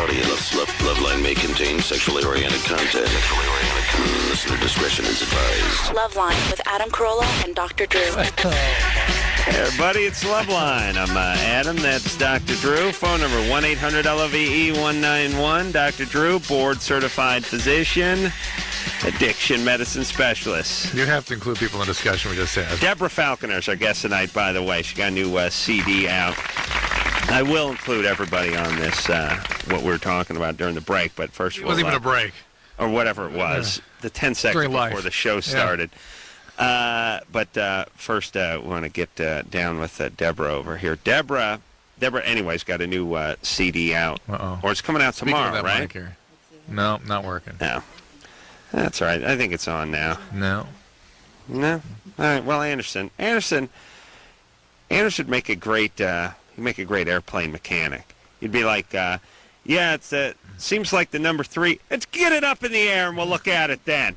Audience, Loveline may contain sexually oriented content. Listener discretion is advised. Loveline with Adam Carolla and Dr. Drew. Hey, everybody, it's Loveline. I'm Adam. That's Dr. Drew. Phone number 1-800-LOVE-191. Dr. Drew, board-certified physician, addiction medicine specialist. You have to include people in the discussion we just had. Deborah Falconer is our guest tonight, by the way. She got a new CD out. I will include everybody on this, what we were talking about during the break, but first It wasn't even a break. Or whatever it was, the 10 seconds before the show started. But first, we want to get down with Deborah over here. Deborah, anyways, got a new CD out. Uh-oh. Or it's coming out tomorrow, that right? Mic here. No, not working. No. That's all right. I think it's on now. No. No? All right. Well, Anderson would make a great, airplane mechanic. You'd be like, yeah, it seems like the number 3. Let's get it up in the air and we'll look at it then.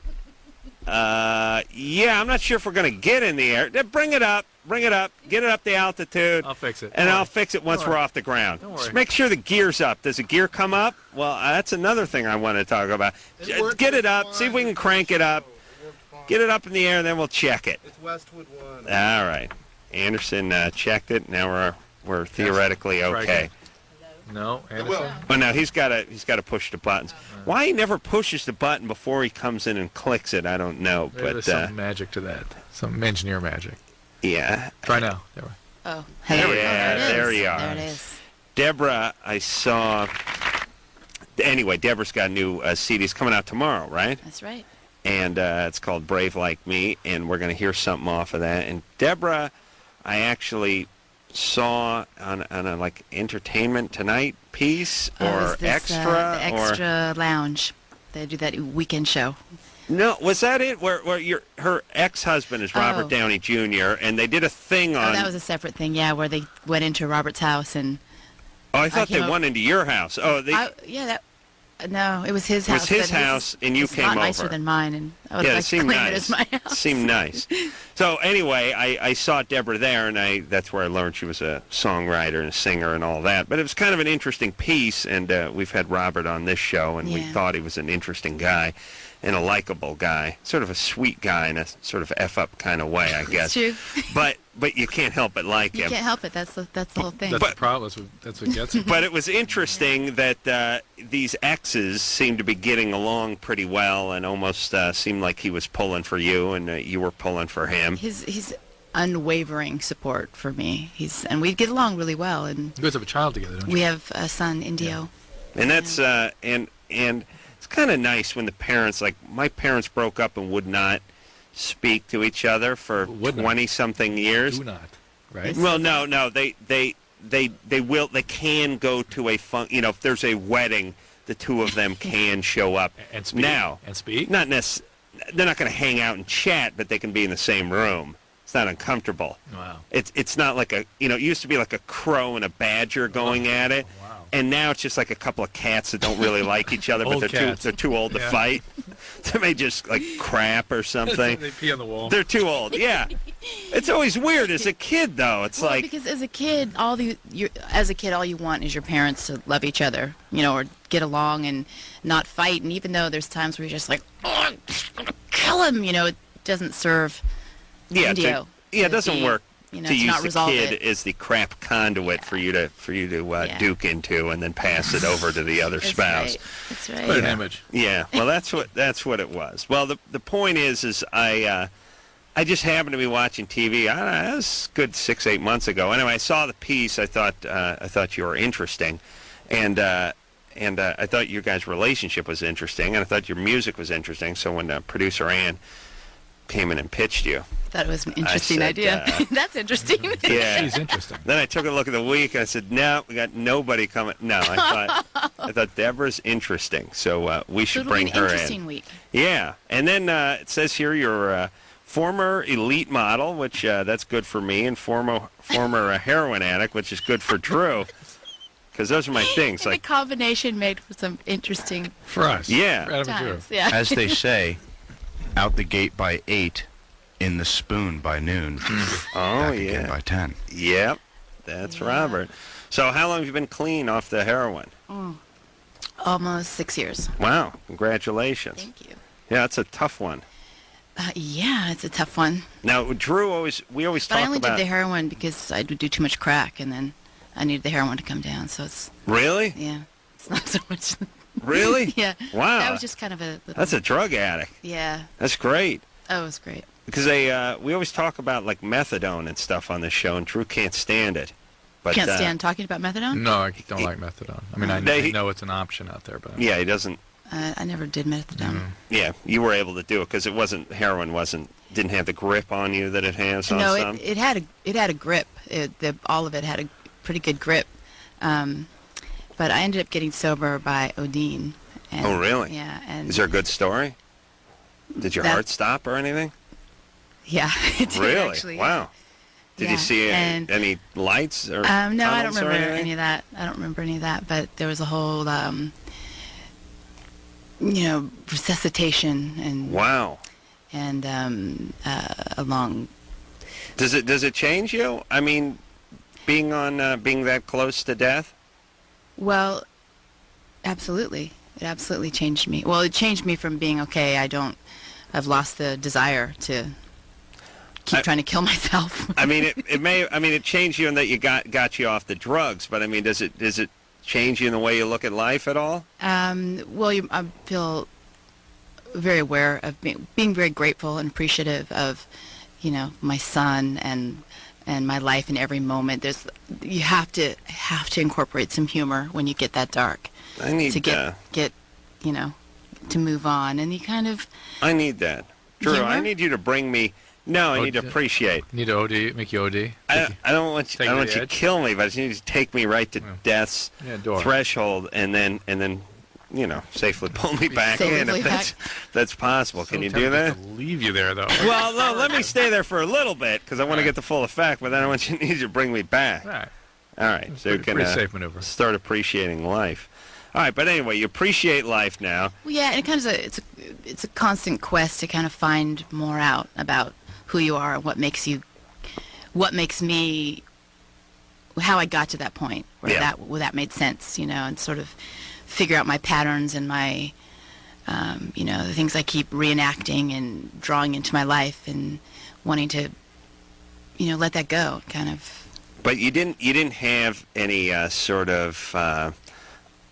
Yeah, I'm not sure if we're going to get in the air. Bring it up, get it up the altitude. I'll fix it. And I'll fix it once we're off the ground. Don't worry. Just make sure the gear's up. Does the gear come up? Well, that's another thing I want to talk about. Get it up, see if we can crank it up. Get it up in the air, and then we'll check it. It's Westwood 1. All right. Anderson checked it. Now we're theoretically okay. No, Anderson. Well, no, he's got to push the buttons. Why he never pushes the button before he comes in and clicks it, I don't know. Maybe But there's some magic to that. Some engineer magic. Yeah. Try now. There we Oh, hello. Yeah, there you are. There it is. Deborah, I saw. Anyway, Deborah's got a new CD. It's coming out tomorrow, right? That's right. And it's called Brave Like Me, and we're going to hear something off of that. And Deborah, I actually saw on a like Entertainment Tonight piece or Is this, Extra the Extra Lounge. They do that weekend show. No, was that it? Where her ex-husband is Robert Downey Jr. and they did a thing on. Oh, that was a separate thing. Yeah, where they went into Robert's house and. Oh, I thought they went into your house. Oh, No, it was his house. It was his house, and you came over. It's a lot nicer than mine, and I would yeah, like it to seemed claim nice. it as my house. Seemed nice. So anyway, I saw Deborah there, and that's where I learned she was a songwriter and a singer and all that. But it was kind of an interesting piece, and we've had Robert on this show, and we thought he was an interesting guy and a likable guy, sort of a sweet guy in a sort of F-up kind of way, I guess. It's true. But you can't help but like him. You can't help it. That's the whole thing. That's the problem. That's what gets it. But it was interesting that these exes seemed to be getting along pretty well and almost seemed like he was pulling for you and you were pulling for him. He's unwavering support for me. And we get along really well. And You guys have a child together, don't you? we have a son, Indio. Yeah. And that's and it's kind of nice when the parents, like my parents broke up and would not speak to each other for 20-something years. Do not, right? Well, no, they will. They can go to a if there's a wedding, the two of them can show up. And speak. Now, And speak? Not they're not going to hang out and chat, but they can be in the same room. It's not uncomfortable. Wow. It's not like it used to be like a crow and a badger going at it. Wow. And now it's just like a couple of cats that don't really like each other, but they're too old to fight. They may just like crap or something. They pee on the wall. They're too old. Yeah. It's always weird as a kid, though. It's like because as a kid, all you want is your parents to love each other, or get along and not fight. And even though there's times where you're just like, oh, I'm just gonna kill him, it doesn't serve. Indio. It doesn't work. To use the kid as the crap conduit for you to duke into and then pass it over to the other spouse. That's right. What an image. Yeah. Well, that's what it was. Well, the point is I just happened to be watching TV. I don't know, it was a good 6-8 months ago. Anyway, I saw the piece. I thought you were interesting, and I thought your guys' relationship was interesting, and I thought your music was interesting. So when producer Ann came in and pitched you. That was an interesting idea. That's interesting. Yeah. She's interesting. Then I took a look at the week and I said, no, we got nobody coming. No, I thought Deborah's interesting, so we should bring her in. Interesting week. Yeah, and then it says here you're a former elite model, which that's good for me, and former heroin addict, which is good for Drew. Because those are my things. And the combination made for some interesting For us. Yeah. For Adam and Drew. times. Yeah. As they say, out the gate by 8, in the spoon by noon, back again by 10. Yep, that's Robert. So how long have you been clean off the heroin? Almost 6 years. Wow, congratulations. Thank you. Yeah, that's a tough one. Yeah, it's a tough one. Now, Drew, we always But talk I only about... did the heroin because I would do too much crack, and then I needed the heroin to come down. So it's Really? yeah, it's not so much. Really? Yeah. Wow. That was just kind of a. Little, That's a drug addict. Yeah. That's great. Oh, it was great. Because we always talk about like methadone and stuff on this show, and Drew can't stand it. But, Can't stand talking about methadone. No, I don't like methadone. I mean, I know it's an option out there, but Yeah, he doesn't. I never did methadone. Yeah, you were able to do it because heroin didn't have the grip on you that it has on No, some. it had a grip. All of it had a pretty good grip. But I ended up getting sober by Odine. And, Oh, really? Yeah. And Is there a good story? Did your heart stop or anything? Yeah, it did Really? actually. Wow. Did you see any lights or No, I don't tunnels or remember anything? any of that. I don't remember any of that. But there was a whole, resuscitation and Wow. and a long. Does it change you? I mean, being that close to death? Well, absolutely. It absolutely changed me. Well, it changed me from being okay. I've lost the desire to keep trying to kill myself. I mean, it changed you in that you got you off the drugs, but I mean, does it change you in the way you look at life at all? Well, I feel very aware of being very grateful and appreciative of, my son and my life in every moment. You have to incorporate some humor when you get that dark. I need to get to move on, and you kind of. I need that, Drew. Humor? I need you to bring me. No, I need to appreciate. need to OD, make you OD. I don't want you. I don't want you to kill me, but I just need you to take me right to death's threshold, and then safely pull me back in if that's possible. Can you do that? To leave you there though. Well, no. Let me stay there for a little bit because I want to get the full effect, but then I need you to bring me back. All right. So you can pretty safe maneuver. Start appreciating life. All right, but anyway, you appreciate life now. Well, yeah, and it's a constant quest to kind of find more out about who you are and what makes me, how I got to that point where that made sense, and sort of figure out my patterns and my, the things I keep reenacting and drawing into my life and wanting to, let that go, kind of. But you didn't have any sort of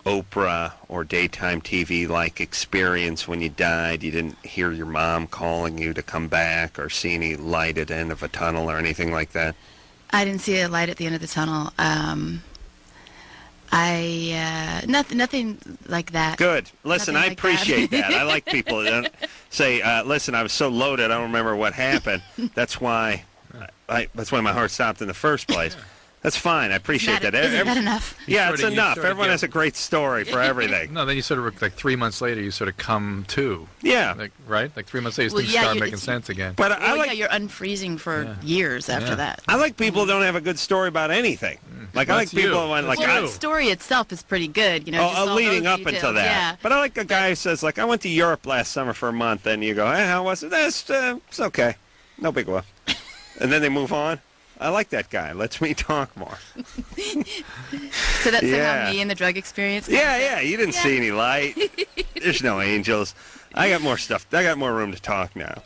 Oprah or daytime TV like experience when you died. You didn't hear your mom calling you to come back or see any light at the end of a tunnel or anything like that. I didn't see a light at the end of the tunnel. Nothing like that. Good. Listen, I appreciate that. I like people that say, "Listen, I was so loaded, I don't remember what happened." That's why my heart stopped in the first place. That's fine. I appreciate that. Isn't that enough? Yeah, it's enough. Everyone has a great story for everything. No, then you sort of, like 3 months later, you sort of come to. Yeah. Right? Like 3 months later, things start making sense again. But you're unfreezing for years after that. I like people who don't have a good story about anything. Like, I like people who want, like... Well, the story itself is pretty good, just leading up details. until that. Yeah. But I like a guy who says, like, I went to Europe last summer for a month, and you go, hey, how was it? It's okay. No big whoop. And then they move on. I like that guy. Lets me talk more. So that's somehow me and the drug experience? Yeah. You didn't see any light. There's no angels. I got more stuff. I got more room to talk now.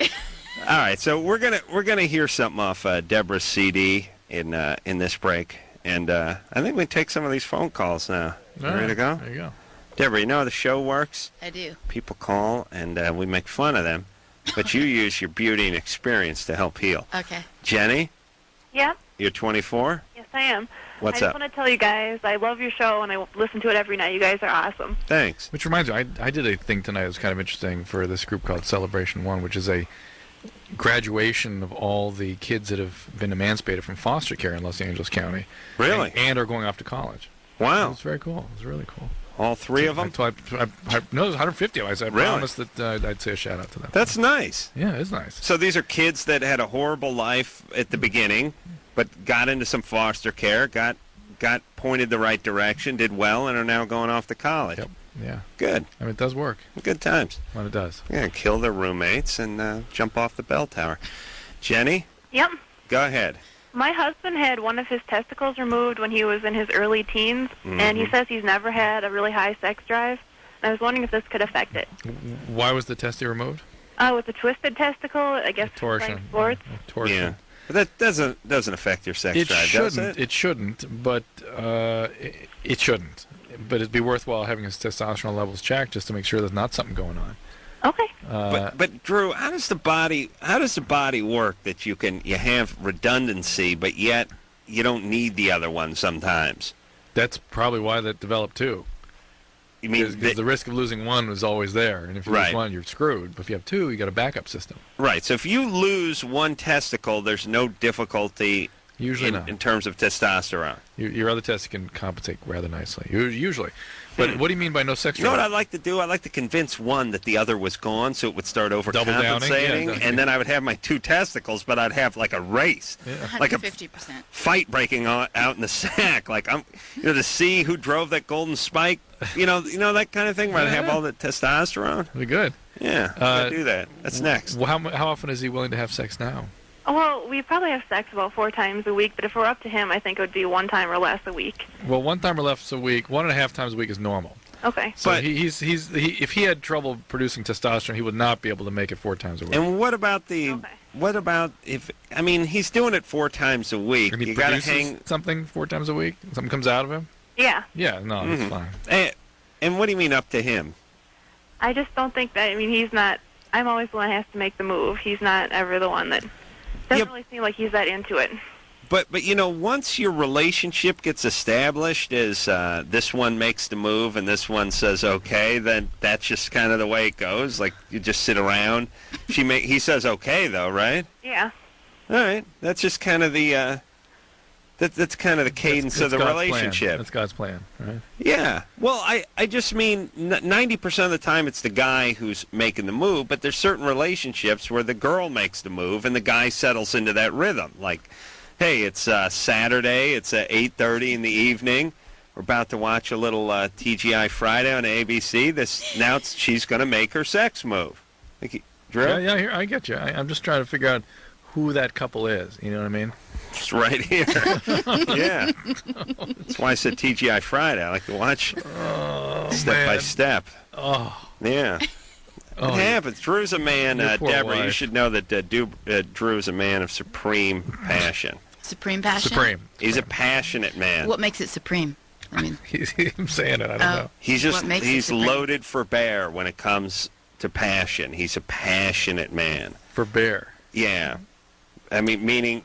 All right, so we're gonna hear something off Deborah's CD in this break, and I think we take some of these phone calls now. Ready to go? There you go. Deborah, you know how the show works? I do. People call, and we make fun of them, but you use your beauty and experience to help heal. Okay. Jenny? Yeah? You're 24? Yes, I am. What's I just up? want to tell you guys, I love your show, and I listen to it every night. You guys are awesome. Thanks. Which reminds me, I did a thing tonight that was kind of interesting for this group called Celebration One, which is a graduation of all the kids that have been emancipated from foster care in Los Angeles County. Really? And are going off to college. Wow. It's very cool. It's really cool. All three of them? No, there's 150 of us. I Really? promised that I'd say a shout out to them. That's nice. Yeah, it is nice. So these are kids that had a horrible life at the beginning, but got into some foster care, got pointed the right direction, did well, and are now going off to college. Yep. Yeah. Good. I mean, it does work. Good times. When it does. Yeah, kill their roommates and jump off the bell tower. Jenny? Yep. Go ahead. My husband had one of his testicles removed when he was in his early teens, and he says he's never had a really high sex drive. and I was wondering if this could affect it. Why was the testy removed? With a twisted testicle, I guess Torsion. playing sports. Torsion. Yeah. But that doesn't affect your sex drive, does it? It shouldn't, but it shouldn't. But it'd be worthwhile having his testosterone levels checked just to make sure there's not something going on. Okay. But Drew, how does the body work that you have redundancy, but yet you don't need the other one sometimes? That's probably why that developed too. You mean because the risk of losing one was always there, and if you lose one, you're screwed. But if you have two, you got a backup system. Right. So if you lose one testicle, there's no difficulty. Usually in terms of testosterone. Your other tests can compensate rather nicely, usually. But what do you mean by no sex drive? You know what I'd like to do? I'd like to convince one that the other was gone, so it would start overcompensating, and then I would have my two testicles, but I'd have like a race, like a 50%. fight breaking out in the sack, like to see who drove that golden spike, you know that kind of thing, where I'd have all the testosterone. That'd be good. Yeah, I'd do that. That's next. Well, how often is he willing to have sex now? Well, we probably have sex about 4 times a week, but if we're up to him, I think it would be 1 time or less a week. Well, 1 time or less a week, 1.5 times a week is normal. Okay. So but if he had trouble producing testosterone, he would not be able to make it 4 times a week. And what about he's doing it 4 times a week. And he you got to hang something 4 times a week? Something comes out of him? Yeah. Yeah, no, that's fine. And what do you mean up to him? I just don't think that, he's not, I'm always the one that has to make the move. He's not ever the one that, doesn't really seem like he's that into it. But once your relationship gets established as this one makes the move and this one says okay, then that's just kind of the way it goes. Like you just sit around. He says okay though, right? Yeah. All right. That's just kind of the that's kind of the cadence of the God's relationship. Plan. That's God's plan, right? Yeah. Well, I just mean 90% of the time it's the guy who's making the move, but there's certain relationships where the girl makes the move and the guy settles into that rhythm. Like, hey, it's Saturday, it's 8:30 in the evening. We're about to watch a little TGI Friday on ABC. She's going to make her sex move. Drew? Yeah, I get you. I'm just trying to figure out who that couple is. You know what I mean? It's right here. Yeah. That's why I said TGI Friday. I like to watch step by step. Oh. Yeah. It happens. Drew's a man, Deborah, wife. You should know that Drew's a man of supreme passion. Supreme passion? Supreme. He's a passionate man. What makes it supreme? I'm saying it. I don't know. He's loaded for bear when it comes to passion. He's a passionate man. For bear? Yeah. Meaning,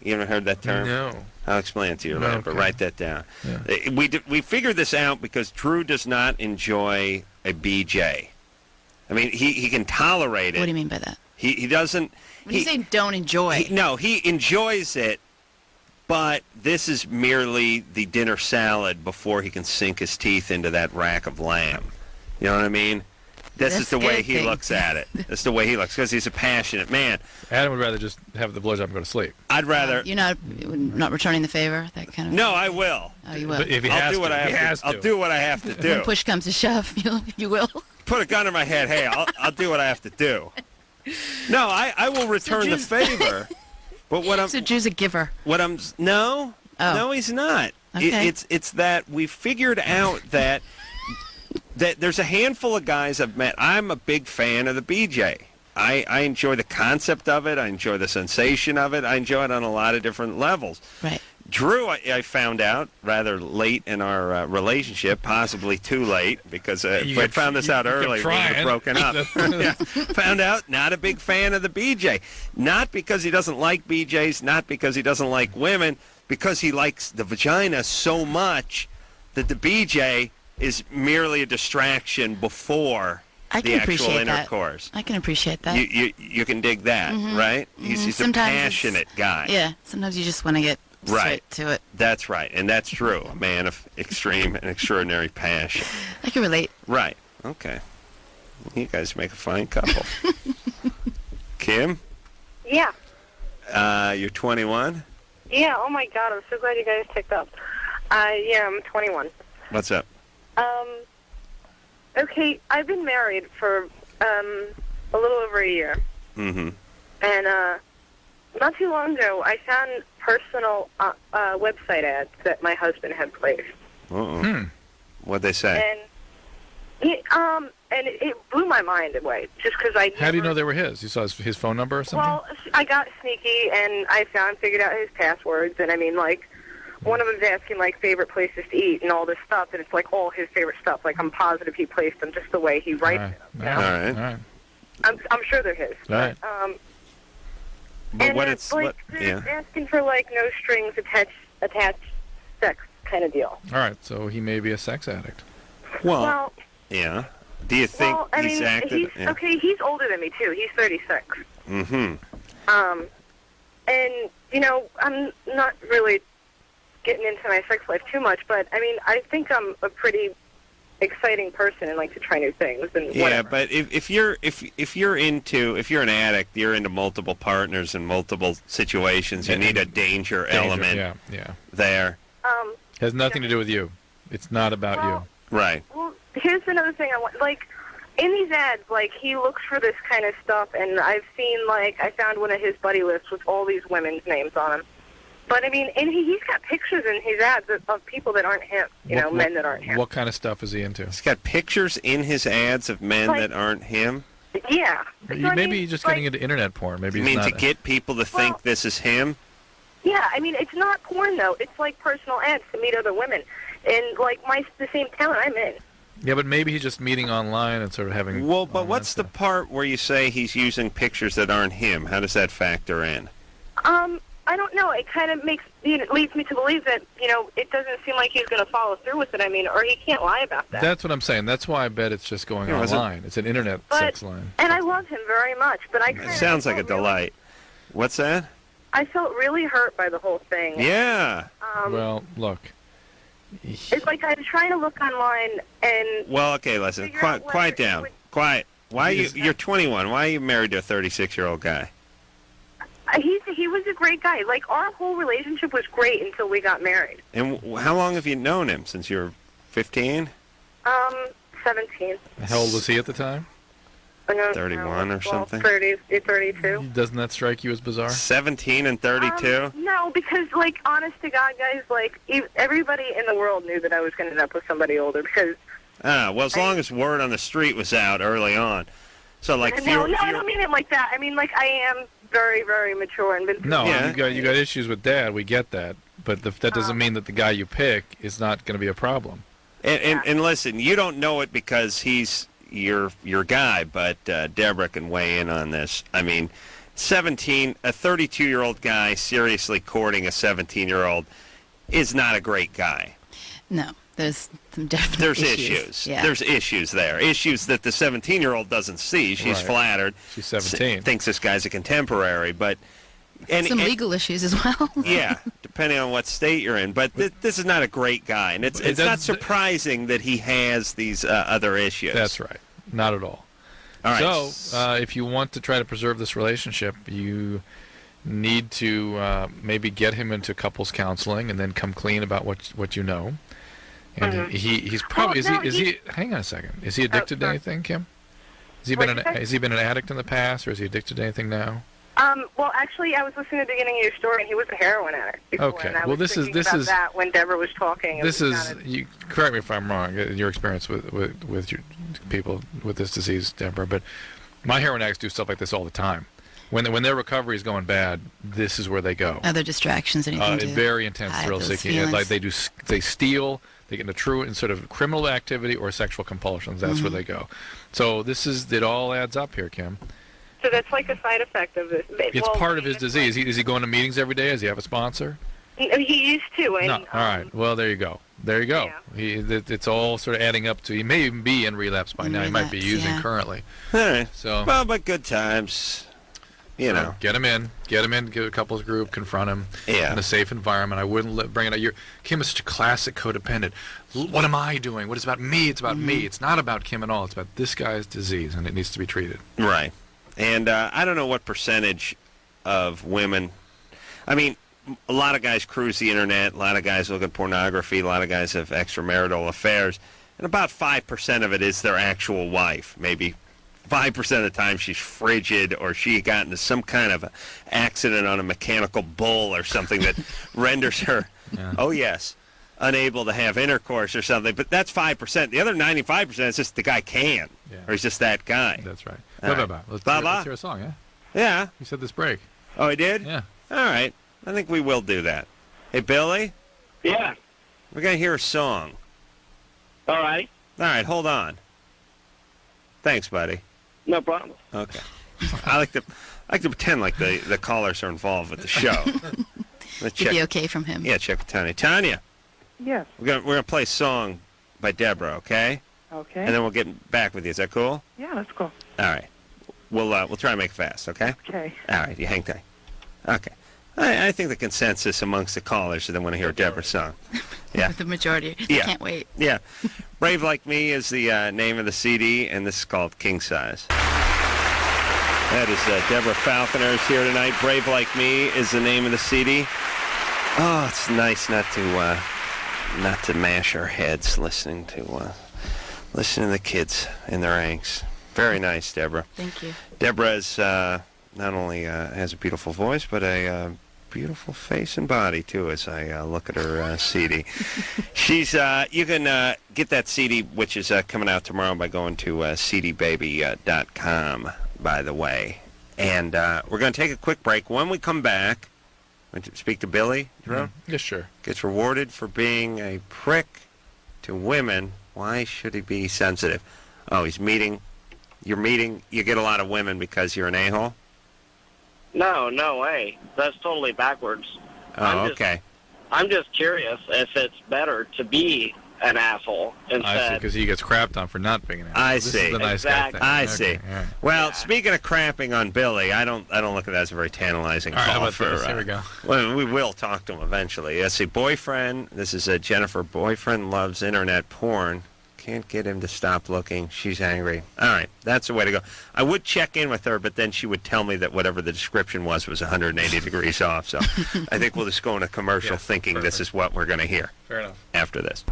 you ever heard that term? No. I'll explain it to you later, but write that down. Yeah. We figured this out because Drew does not enjoy a BJ. He can tolerate it. What do you mean by that? He doesn't. When you say don't enjoy. He enjoys it, but this is merely the dinner salad before he can sink his teeth into that rack of lamb. You know what I mean? This is the way he looks at it. That's the way he looks, because he's a passionate man. Adam would rather just have the blowjob and go to sleep. I'd rather... You're not returning the favor? That kind of... No, I will. Oh, you will? But if I'll do what I have to do. When push comes to shove, you will? Put a gun in my head. Hey, I'll do what I have to do. No, I will return the favor. But So Drew's a giver. No, he's not. Okay. It's that we figured out that there's a handful of guys I've met. I'm a big fan of the BJ. I enjoy the concept of it. I enjoy the sensation of it. I enjoy it on a lot of different levels. Right. Drew, I found out rather late in our relationship, possibly too late, because I found this out early. We would have broken up. Yeah. Found out not a big fan of the BJ. Not because he doesn't like BJs, not because he doesn't like women, because he likes the vagina so much that the BJ is merely a distraction before the actual intercourse. I can appreciate that. You can dig that, right? He's a passionate guy. Yeah, sometimes you just want to get straight to it. That's right, and that's true. A man of extreme and extraordinary passion. I can relate. Right. Okay. You guys make a fine couple. Kim? Yeah. You're 21? Yeah, oh my God, I'm so glad you guys picked up. Yeah, I'm 21. What's up? Okay, I've been married for a little over a year. Mm-hmm. And not too long ago, I found personal website ads that my husband had placed. Uh-oh. What'd they say? And And it blew my mind away, just because I. How do you know they were his? You saw his phone number or something? Well, I got sneaky, and I figured out his passwords, and I mean, like, one of them's asking, like, favorite places to eat and all this stuff, and it's, like, all his favorite stuff. Like, I'm positive he placed them just the way he writes them. You know? All right. I'm sure they're his. All right. But and what it's like they're asking for, like, no strings attached sex kind of deal. All right, so he may be a sex addict. Well, yeah. Do you think he's acted? Okay, he's older than me, too. He's 36. Mm-hmm. And, you know, I'm not really getting into my sex life too much, but, I mean, I think I'm a pretty exciting person and like to try new things and whatever. Yeah, but if you're an addict, you're into multiple partners and multiple situations. You need a danger element there. Has nothing to do with you. It's not about you. Right. Well, here's another thing I want. Like, in these ads, like, he looks for this kind of stuff, and I've seen, like, I found one of his buddy lists with all these women's names on them. But, I mean, and he's got pictures in his ads of people that aren't him, men that aren't him. What kind of stuff is he into? He's got pictures in his ads of men that aren't him? Yeah. Maybe he's just getting into internet porn. Maybe he's to get people to think this is him? Yeah, I mean, it's not porn, though. It's, like, personal ads to meet other women. And, like, the same town I'm in. Yeah, but maybe he's just meeting online and sort of having... Well, but what's the part where you say he's using pictures that aren't him? How does that factor in? I don't know. It kind of leads me to believe that, it doesn't seem like he's going to follow through with it. I mean, or he can't lie about that. That's what I'm saying. That's why I bet it's just going online. It's an internet sex line. And I love him very much, but I kind of... It sounds like a delight. What's that? I felt really hurt by the whole thing. Yeah. Well, look... It's like I'm trying to look online and... Well, okay, listen. Quiet down. Quiet. Why you're 21. Why are you married to a 36-year-old guy? He was a great guy. Like, our whole relationship was great until we got married. And how long have you known him? Since you were 15? 17. How old was he at the time? 31 or something? 32. Doesn't that strike you as bizarre? 17 and 32? No, because, like, honest to God, guys, like, everybody in the world knew that I was going to end up with somebody older because... well, as long as word on the street was out early on. So, like... No, I don't mean it like that. I mean, like, I am very, very mature and been... You got issues with Dad. We get that. But that doesn't mean that the guy you pick is not going to be a problem. And listen, you don't know it because he's... your guy, but Deborah can weigh in on this. I mean, a 32-year-old guy seriously courting a 17-year-old is not a great guy. No, there's some definite issues. Yeah. There's issues there. Issues that the 17-year-old doesn't see. She's flattered. She's 17. Thinks this guy's a contemporary, but... Some legal issues as well. Yeah, depending on what state you're in. But this is not a great guy, and it's not surprising that he has these other issues. That's right. Not at all. All right. So, if you want to try to preserve this relationship, you need to maybe get him into couples counseling and then come clean about what you know. And he's probably is he hang on a second. Is he addicted to anything, Kim? Has he been an addict in the past, or is he addicted to anything now? Well, actually, I was listening to the beginning of your story, and he was a heroin addict before. Okay. And I was thinking about that when Deborah was talking. You correct me if I'm wrong. Your experience with your people with this disease, Deborah, but my heroin addicts do stuff like this all the time. When their recovery is going bad, this is where they go. Other distractions that you can do. Very intense thrill seeking. Like they steal. They get into true and sort of criminal activity or sexual compulsions. That's where they go. So it all adds up here, Kim. So that's like a side effect of this. It's part of his disease. Is he going to meetings every day? Does he have a sponsor? He used to. And, no. All right. Well, there you go. Yeah. It's all sort of adding up to. He may even be in relapse by now. He might be using currently. All right. So. Well, but good times. You know. Get him in. Get a couples group. Confront him. Yeah. In a safe environment. I wouldn't bring it out. Kim is such a classic codependent. What am I doing? What is about me? It's about me. It's not about Kim at all. It's about this guy's disease, and it needs to be treated. Right. And I don't know what percentage of women. I mean, a lot of guys cruise the internet. A lot of guys look at pornography. A lot of guys have extramarital affairs. And about 5% of it is their actual wife. Maybe 5% of the time she's frigid, or she got into some kind of accident on a mechanical bull or something that renders her. Yeah. Oh, yes. unable to have intercourse or something. But that's 5%. The other 95% is just the guy can, or he's just that guy. That's right. All Let's hear a song, yeah? Yeah. You said this break. Oh, he did? Yeah. All right. I think we will do that. Hey, Billy? Yeah. We're going to hear a song. All right. All right, hold on. Thanks, buddy. No problem. Okay. I like to pretend like the callers are involved with the show. Let's It'd be okay from him. Yeah, check with Tanya. Tanya. Yes. We're gonna play a song by Deborah, okay? Okay. And then we'll get back with you. Is that cool? Yeah, that's cool. All right. We'll try to make it fast, okay? Okay. All right. You hang tight. Okay. I think the consensus amongst the callers is they want to hear Deborah's song. Yeah. The majority. Yeah. I can't wait. Yeah. Brave Like Me is the name of the CD, and this is called King Size. That is Deborah Falconer is here tonight. Brave Like Me is the name of the CD. Oh, it's nice not to mash our heads listening to the kids in their angst. Very nice, Deborah. Thank you. Deborah is not only has a beautiful voice, but a beautiful face and body too. As I look at her CD, she's you can get that CD, which is coming out tomorrow, by going to cdbaby.com. By the way, and we're going to take a quick break. When we come back, I'm going to speak to Billy. Yes, sure. Gets rewarded for being a prick to women. Why should he be sensitive? Oh, you get a lot of women because you're an a-hole? No way. That's totally backwards. Oh, okay. I'm just curious if it's better to be an asshole instead. I see, because he gets crapped on for not being an asshole. I This see. is the nice guy thing. I Okay, see. all right. Well, speaking of crapping on Billy, I don't look at that as a very tantalizing All right, call how about for. this? Here we go. Well, we will talk to him eventually. Let's see. Boyfriend. This is Jennifer. Boyfriend loves internet porn. Can't get him to stop looking. She's angry. All right, that's the way to go. I would check in with her, but then she would tell me that whatever the description was 180 degrees off. So I think we'll just go into commercial thinking perfect. This is what we're going to hear. Fair enough. After this.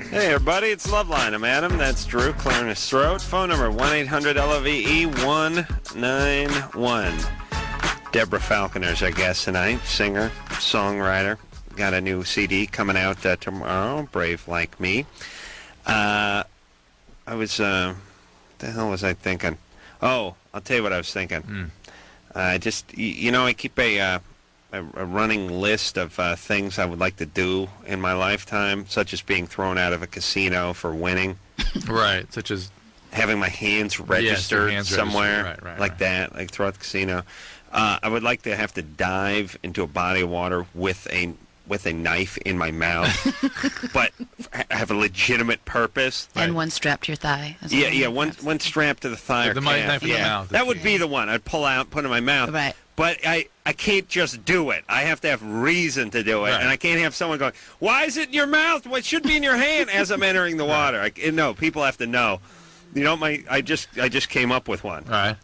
Hey, everybody, it's Loveline. I'm Adam. That's Drew, clearing his throat. Phone number, 1-800-LOVE-191. Deborah Falconer's our guest tonight. Singer, songwriter. Got a new CD coming out tomorrow, Brave Like Me. The hell was I thinking? Oh, I'll tell you what I was thinking. I keep a running list of things I would like to do in my lifetime, such as being thrown out of a casino for winning. Right, such as having my hands registered somewhere, right. that, like throughout the casino. I would like to have to dive into a body of water with a knife in my mouth, but have a legitimate purpose. And one strapped to your thigh. One strapped to the thigh or calf. Knife in the mouth. That would be the one I'd pull out, put in my mouth. Right. But I can't just do it. I have to have reason to do it, and I can't have someone going, "Why is it in your mouth? What should be in your hand?" as I'm entering the water. No, people have to know. You know, I just came up with one. All right.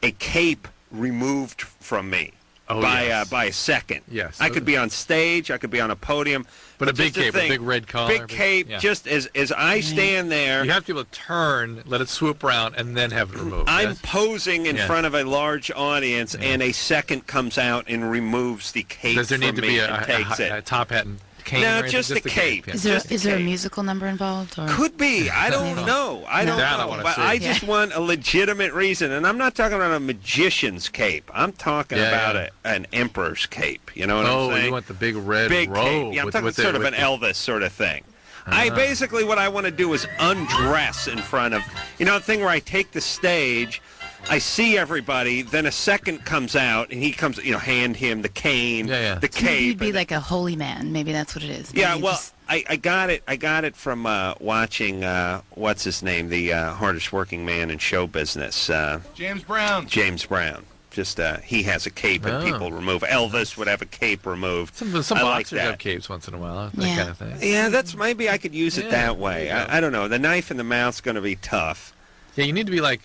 A cape removed from me. By a second. Yes. I could be on stage. I could be on a podium. But a big cape, a big red collar. Big cape, just as I stand there. You have to be able to turn, let it swoop around, and then have it removed. I'm posing in front of a large audience, and a second comes out and removes the cape Does there need to be a top hat and cane? No, just a cape. Is there a musical number involved? Or? Could be. I don't know. I don't know. But I just want a legitimate reason. And I'm not talking about a magician's cape. I'm talking about an emperor's cape. You know what I'm saying? Oh, you want the big red robe. Cape. Yeah, I'm talking sort of an Elvis sort of thing. Basically what I want to do is undress in front of, the thing where I take the stage, I see everybody, then a second comes out, and he comes, hand him the cane, the cape. Maybe you'd be like a holy man. Maybe that's what it is. Maybe I got it from watching, what's his name, the hardest working man in show business. James Brown. James Brown. Just he has a cape and people remove. Elvis would have a cape removed. Some boxers have capes once in a while, that kind of thing. Yeah, maybe I could use it that way. I don't know. The knife in the mouth's going to be tough. Yeah, you need to be like,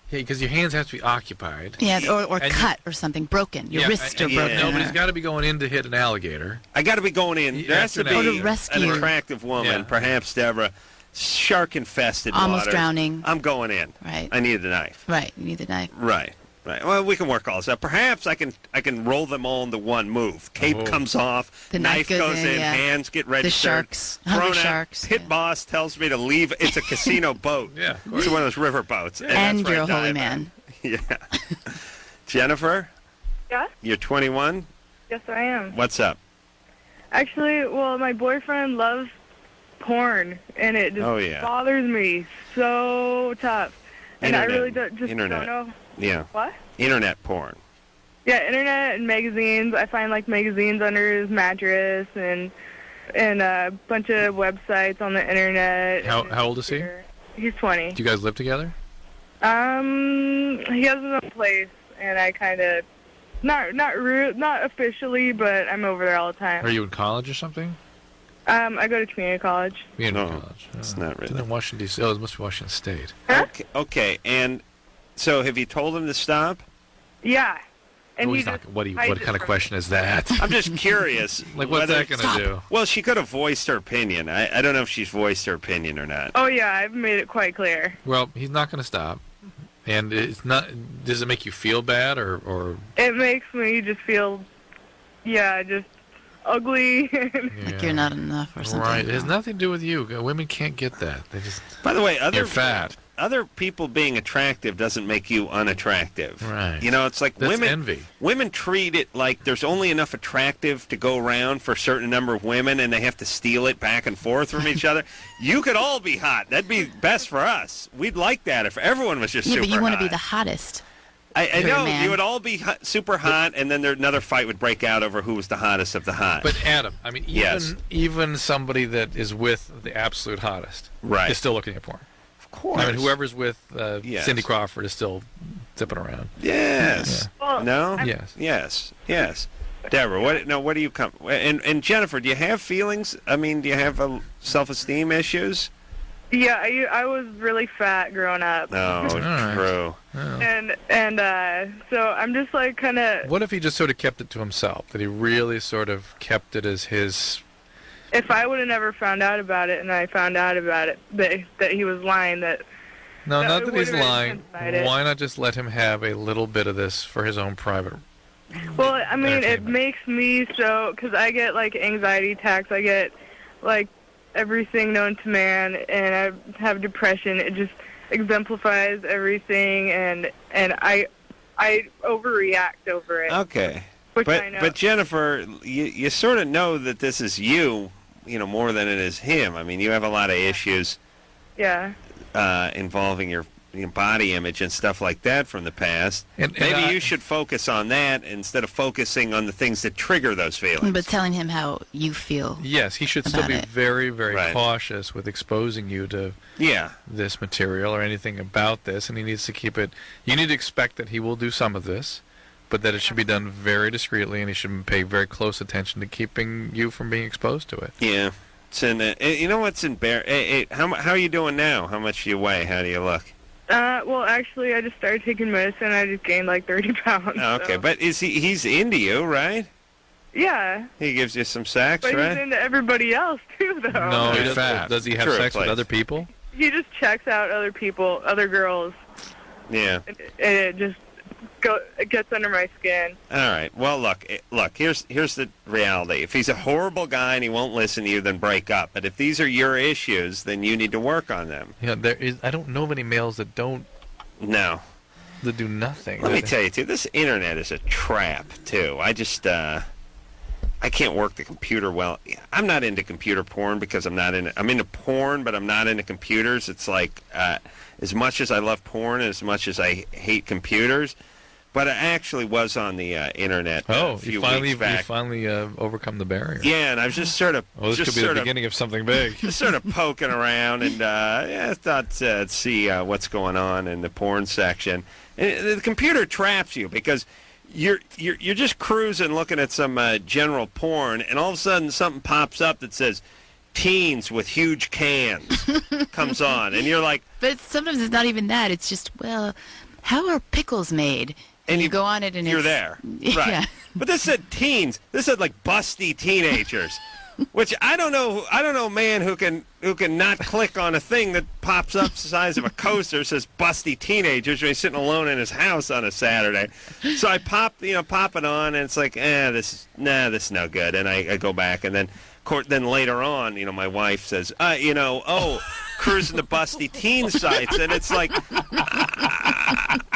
because your hands have to be occupied. Yeah, or cut or something, broken. Your wrists are broken. No, but he's got to be going in to hit an alligator. I got to be going in. There has to be an attractive woman, perhaps Deborah, shark-infested Almost waters, drowning. I'm going in. Right. I need a knife. Right. You need the knife. Right. Well, we can work all this out. Perhaps I can roll them all into one move. Cape comes off, The knife goes in, yeah. hands get ready. The sharks, hungry sharks. Pit yeah. boss tells me to leave. It's a casino boat. Yeah, of course. It's one of those river boats. And that's where you're I a holy dive man. at. Yeah. Jennifer, Yeah? you're 21. Yes, I am. What's up? Actually, well, my boyfriend loves porn, and it just bothers me so tough. And Internet. I really don't Internet. know. Yeah. What? Internet porn. Yeah, internet and magazines. I find like magazines under his mattress and a bunch of websites on the internet. How old is he? He's 20. Do you guys live together? He has his own place, and I kind of not officially, but I'm over there all the time. Are you in college or something? I go to community college. Community No, college. it's not really. It's in Washington D.C. Oh, it must be Washington State. Huh? Okay. And so, have you told him to stop? Yeah. And Oh, he he's just not, what hides kind it of from question is that? I'm just curious. Like, what's that going to do? Well, she could have voiced her opinion. I don't know if she's voiced her opinion or not. Oh yeah, I've made it quite clear. Well, he's not going to stop. And it's not. Does it make you feel bad or? It makes me just feel, just ugly. Like you're not enough or something. Right. It has nothing to do with you. Women can't get that. They just. By the way, You're fat. Other people being attractive doesn't make you unattractive. Right. You know, it's like That's women. envy. Women treat it like there's only enough attractive to go around for a certain number of women, and they have to steal it back and forth from each other. You could all be hot. That'd be best for us. We'd like that if everyone was just Yeah, super but you want to hot. be the hottest. I for your know man. you would all be super hot, and then another fight would break out over who was the hottest of the hot. But Adam, I mean, even somebody that is with the absolute hottest is still looking at porn. Of course. I mean, whoever's with Cindy Crawford is still zipping around. Yes. Well, No. Yes. Yes. Deborah, what do you come? And Jennifer, do you have feelings? I mean, do you have self-esteem issues? Yeah, I was really fat growing up. No, true. And so I'm just like kind of. What if he just sort of kept it to himself? That he really sort of kept it as his. If I would have never found out about it, and I found out about it, that he was lying, No, not that he's would've lying. decided. Why not just let him have a little bit of this for his own private? Well, I mean, it entertainment? makes me so, because I get like anxiety attacks. I get like everything known to man, and I have depression. It just exemplifies everything, and I overreact over it. Okay. Which I know. But Jennifer, you sort of know that this is you, more than it is him. I mean, you have a lot of issues Yeah. involving your body image and stuff like that from the past. And Maybe you should focus on that instead of focusing on the things that trigger those feelings. But telling him how you feel. Yes, he should still about be it. very, very Right. cautious with exposing you to this material or anything about this, and he needs to keep it. You need to expect that he will do some of this, but that it should be done very discreetly, and he should pay very close attention to keeping you from being exposed to it. Yeah. It's you know what's embarrassing? How are you doing now? How much do you weigh? How do you look? Well, actually, I just started taking medicine. I just gained like 30 pounds. Oh, okay, so. but he's into you, right? Yeah. He gives you some sex, But right? he's into everybody else, too, though. No, He's he doesn't. fat. Does he have True, sex with place. other people? He just checks out other people, other girls, Yeah. and it just it gets under my skin. All right. Well, look. Here's the reality. If he's a horrible guy and he won't listen to you, then break up. But if these are your issues, then you need to work on them. Yeah, there is. I don't know of any males that don't. No. That do nothing. Let me tell you, too. This internet is a trap, too. I just I can't work the computer well. I'm not into computer porn because I'm into porn, but I'm not into computers. It's like as much as I love porn, as much as I hate computers. But I actually was on the internet a few weeks back. You finally overcome the barrier. Yeah, and I was just sort of... Well, this could be the beginning of something big. Just sort of poking around, and I thought to see what's going on in the porn section. And the computer traps you because you're just cruising looking at some general porn, and all of a sudden something pops up that says, teens with huge cans comes on, and you're like... But sometimes it's not even that. It's just, well, how are pickles made? And you go on it and you're it's... there. Yeah. Right. But this said teens. This said like busty teenagers. Which I don't know a man who can not click on a thing that pops up the size of a coaster, says busty teenagers when he's sitting alone in his house on a Saturday. So I pop it on, and it's like, this is no good. And I go back, and then later on, my wife says, cruising the busty teen sites, and it's like,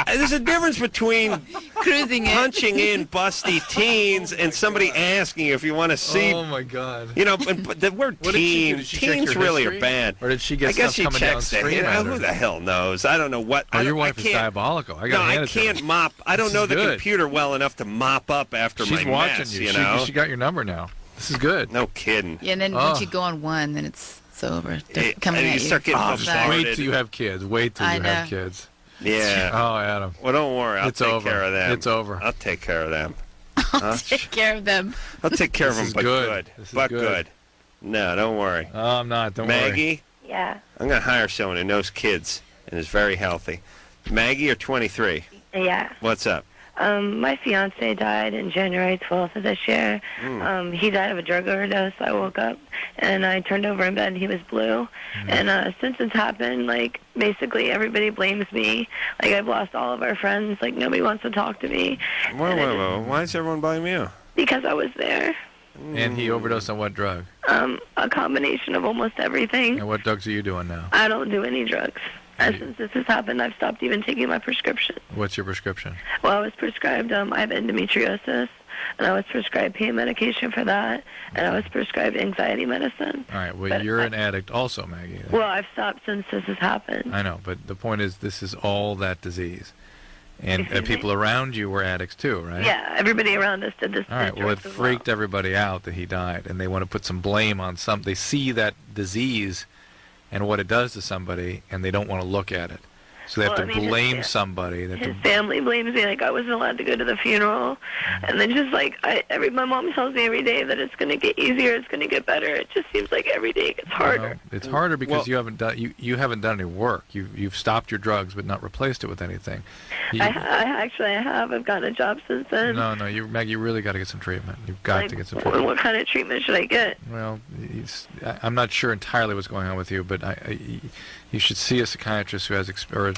there's a difference between cruising punching in busty teens and somebody asking you if you want to see. Oh my God! But the word teen, teens really are bad. Or did she get I guess she coming checks it. downstream? Who the hell knows? I don't know what. Your wife is diabolical. I can't mop. I don't know the computer well enough to mop up after She's my watching mess. you. She got your number now. This is good. No kidding. Yeah, and then once you go on one, then it's over. Coming at you. Start getting bombarded. Wait till you have kids. Have kids. Yeah. Oh, Adam. Well, don't worry. I'll take care of them. It's over. I'll take care of them. I'll take care of them. I'll take care of them, but good. But good. No, don't worry. Oh, I'm not. Don't worry. Maggie? Yeah. I'm going to hire someone who knows kids and is very healthy. Maggie, you're 23. Yeah. What's up? My fiance died in January 12th of this year. He died of a drug overdose. I woke up and I turned over in bed and he was blue. And since it's happened, basically everybody blames me. I've lost all of our friends. Nobody wants to talk to me. Whoa. Why does everyone blame you? Because I was there. And he overdosed on what drug? A combination of almost everything. And what drugs are you doing now? I don't do any drugs. Since this has happened, I've stopped even taking my prescription. What's your prescription? Well, I was prescribed, I have endometriosis, and I was prescribed pain medication for that, and I was prescribed anxiety medicine. All right, well, you're an addict also, Maggie. Well, I've stopped since this has happened. I know, but the point is this is all that disease. And people around you were addicts too, right? Yeah, everybody around us did this. All right, well, it freaked everybody out that he died, and they want to put some blame on some. They see that disease and what it does to somebody, and they don't want to look at it. So they have to blame somebody. His family blames me, I wasn't allowed to go to the funeral. And then just my mom tells me every day that it's going to get easier, it's going to get better. It just seems like every day it gets harder. Well, it's harder because you haven't done any work. You've stopped your drugs but not replaced it with anything. I have. I've gotten a job since then. No, Maggie, you really got to get some treatment. You've got to get some treatment. What kind of treatment should I get? Well, I'm not sure entirely what's going on with you, but you should see a psychiatrist who has or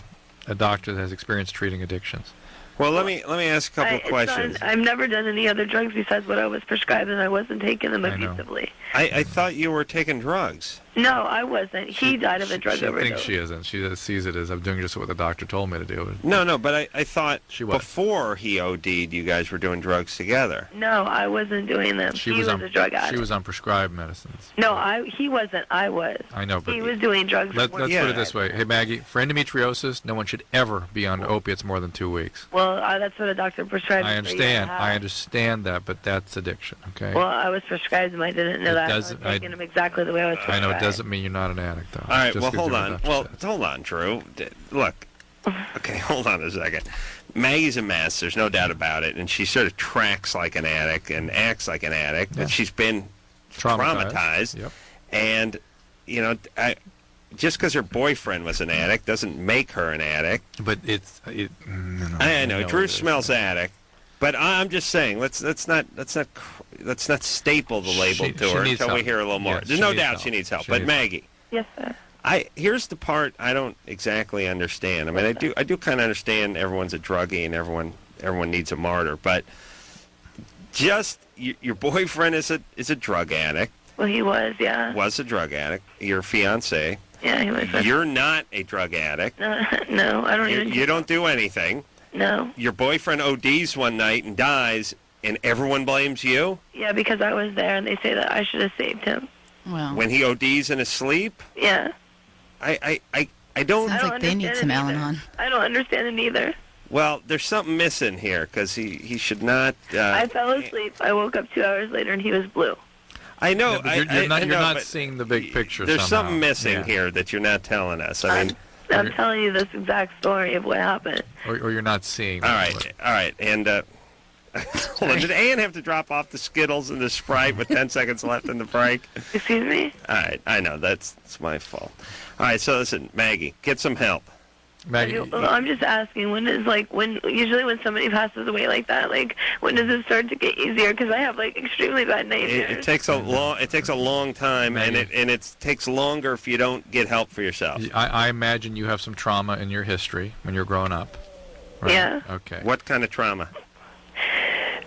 a doctor that has experience treating addictions. Well, let me ask a couple of questions. I've never done any other drugs besides what I was prescribed, and I wasn't taking them abusively. I thought you were taking drugs. No, I wasn't. He died of a drug overdose. I think she isn't. She sees it as I'm doing just what the doctor told me to do. No, but I thought before he OD'd, you guys were doing drugs together. No, I wasn't doing them. He was a drug addict. She was on prescribed medicines. No, he wasn't. I was. I know, but he was doing drugs. Let's put it this way. Hey, Maggie, for endometriosis, no one should ever be on opiates more than 2 weeks. Well, that's what a doctor prescribed. I understand that, but that's addiction, okay? Well, I was prescribed them. I didn't know that. I was taking them exactly the way I was prescribed. I know it doesn't mean you're not an addict, though. All right, well, hold on. Hold on, Drew. Look. Okay, hold on a second. Maggie's a mess. There's no doubt about it. And she sort of tracks like an addict and acts like an addict. Yeah. But she's been traumatized. Yep. And, just because her boyfriend was an addict doesn't make her an addict. But I know. Drew smells addict. But I'm just saying, let's not staple the label to her until we hear a little more. Yes, There's no doubt she needs help. But Maggie. Yes, sir. Here's the part I don't exactly understand. I mean, I do kind of understand everyone's a druggie and everyone needs a martyr, but just your boyfriend is a drug addict. Well, he was, yeah. Was a drug addict. Your fiance. Yeah, he was. You're not a drug addict. No, I don't even. You don't do anything. No. Your boyfriend ODs one night and dies, and everyone blames you? Yeah, because I was there, and they say that I should have saved him. Well. When he ODs in his sleep? Yeah. I don't... Sounds like they need some Al-Anon. I don't understand it either. Well, there's something missing here, because he should not... I fell asleep. I woke up 2 hours later, and he was blue. I know. You're not seeing the big picture. There's somehow. something missing here that you're not telling us. I'm telling you this exact story of what happened. Or you're not seeing. All right. And hold on. Did Ann have to drop off the Skittles and the Sprite with 10 seconds left in the break? Excuse me? All right. I know. That's my fault. All right. So listen, Maggie, get some help. Maggie, I'm just asking, usually when somebody passes away like that, like, when does it start to get easier? Because I have, like, extremely bad nightmares. It takes a long time, Maggie. and it takes longer if you don't get help for yourself. I imagine you have some trauma in your history when you're growing up. Right? Yeah. Okay. What kind of trauma?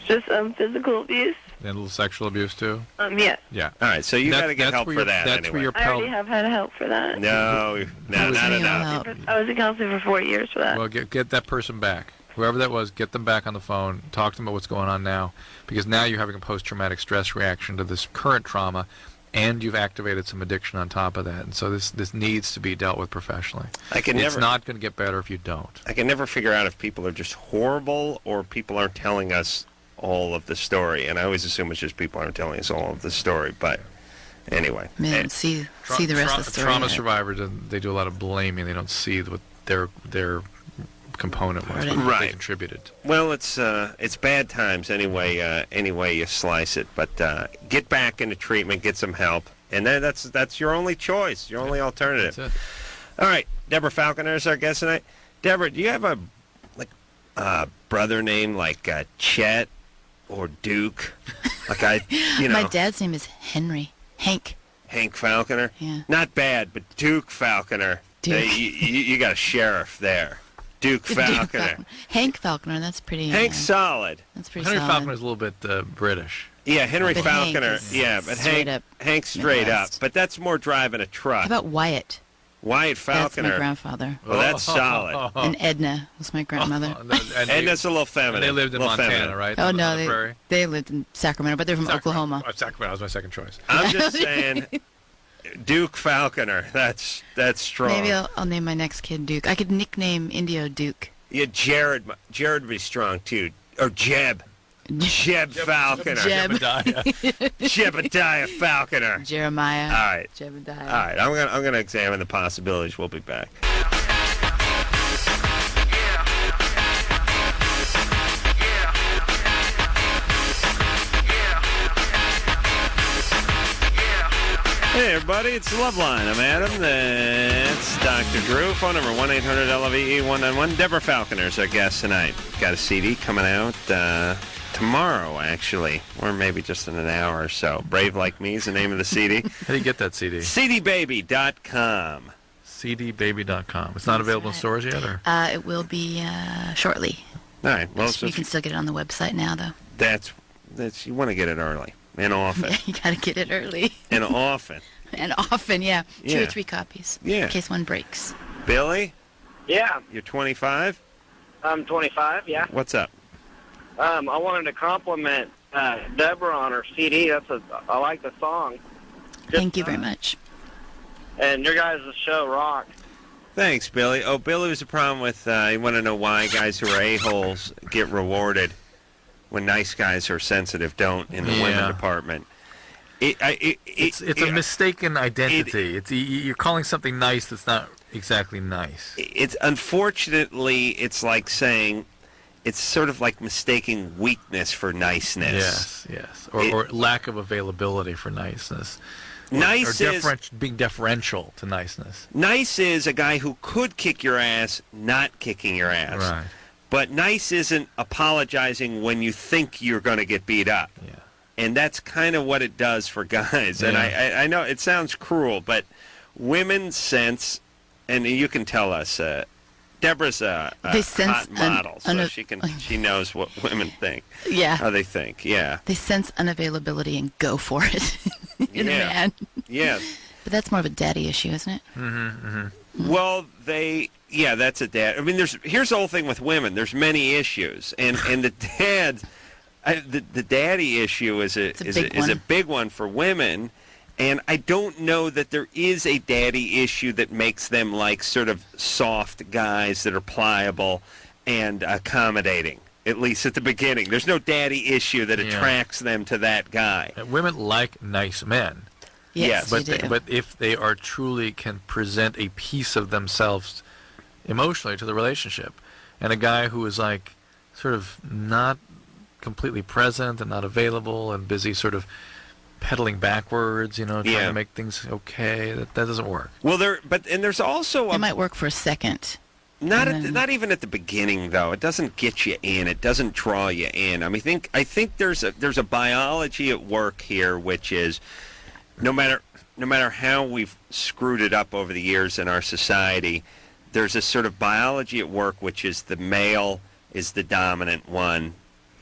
Just physical abuse. And a little sexual abuse too. Yeah. Yeah. All right, so you got to get help for that That's anyway. where your I already have had help for that. No, not enough. I was a counselor for 4 years for that. Well, get that person back. Whoever that was, get them back on the phone. Talk to them about what's going on now, because now you're having a post-traumatic stress reaction to this current trauma, and you've activated some addiction on top of that. And so this needs to be dealt with professionally. It's not going to get better if you don't. I can never figure out if people are just horrible or people aren't telling us all of the story, and I always assume it's just people aren't telling us all of the story. But anyway, Man, see the rest of the story. Trauma survivors, they do a lot of blaming. They don't see what their component was, what they contributed. Well, it's bad times anyway. Anyway you slice it, but get back into treatment, get some help, and then that's your only choice, your only alternative. That's it. All right, Deborah Falconer is our guest tonight. Deborah, do you have a brother named like Chet or Duke? My dad's name is Hank Falconer. Yeah. Not bad, but Duke Falconer. Duke. You got a sheriff there. Duke Falconer. Hank Falconer, that's pretty... Hank's solid. That's pretty Henry solid. Falconer's a little bit British. Yeah, Henry But Falconer. Hank is Hank, up Hank's straight up. Midwest. But that's more driving a truck. How about Wyatt? Wyatt That's Falconer. my grandfather. Well, that's solid. And Edna was my grandmother. And that's a little feminine. And they lived in Little Montana, feminine. right? Oh, On no, the prairie? they lived in Sacramento, but they're from Oklahoma. Sacramento was my second choice. I'm just saying, Duke Falconer. That's strong. Maybe I'll name my next kid Duke. I could nickname Indio Duke. Yeah, Jared would be strong too. Or Jeb Falconer. Jebediah Falconer. Jeremiah. All right. Jebediah. All right. I'm gonna examine the possibilities. We'll be back. Hey everybody, it's Loveline. I'm Adam. That's Dr. Drew. Phone number 1-800-LOVE-191. Deborah Falconer is our guest tonight. Got a CD coming out tomorrow, actually, or maybe just in an hour or so. Brave Like Me is the name of the CD. How do you get that CD? CDBaby.com. CDbaby.com. It's not available in stores yet, or? It will be shortly. All right. Well, so You can still get it on the website now, though. that's you want to get it early and often. Yeah, you gotta get it early. And often. And often, yeah. 2 or Yeah. 3 copies. Yeah. In case one breaks. Billy, Yeah, you're 25. I'm 25, yeah. What's up? I wanted to compliment Deborah on her CD. I like the song. Thank you very much. And your guys' show rocked. Thanks, Billy. Oh, Billy was a problem with, you want to know why guys who are a-holes get rewarded when nice guys who are sensitive don't in the women department. It's a mistaken identity. You're calling something nice that's not exactly nice. It's unfortunately, it's like saying, it's sort of like mistaking weakness for niceness. Yes. Or lack of availability for niceness. Nice or being deferential to niceness. Nice is a guy who could kick your ass, not kicking your ass. Right. But nice isn't apologizing when you think you're going to get beat up. Yeah. And that's kind of what it does for guys. And I know it sounds cruel, but women sense, and you can tell us, Deborah's a hot model, so she knows what women think. Yeah. How they think, yeah. They sense unavailability and go for it in a man. Yeah. But that's more of a daddy issue, isn't it? Well, that's a dad. I mean, here's the whole thing with women. There's many issues, and the dads, the daddy issue is a big one for women, and I don't know that there is a daddy issue that makes them like sort of soft guys that are pliable and accommodating. At least at the beginning, there's no daddy issue that attracts them to that guy. Women like nice men. Yes, but if they are truly can present a piece of themselves emotionally to the relationship, and a guy who is like sort of not completely present and not available and busy sort of pedaling backwards, trying to make things okay, that doesn't work. Well, there's also it might work for a second. Not even at the beginning, though. It doesn't get you in. It doesn't draw you in. I think there's a biology at work here, which is no matter how we've screwed it up over the years in our society, there's a sort of biology at work, which is the male is the dominant one.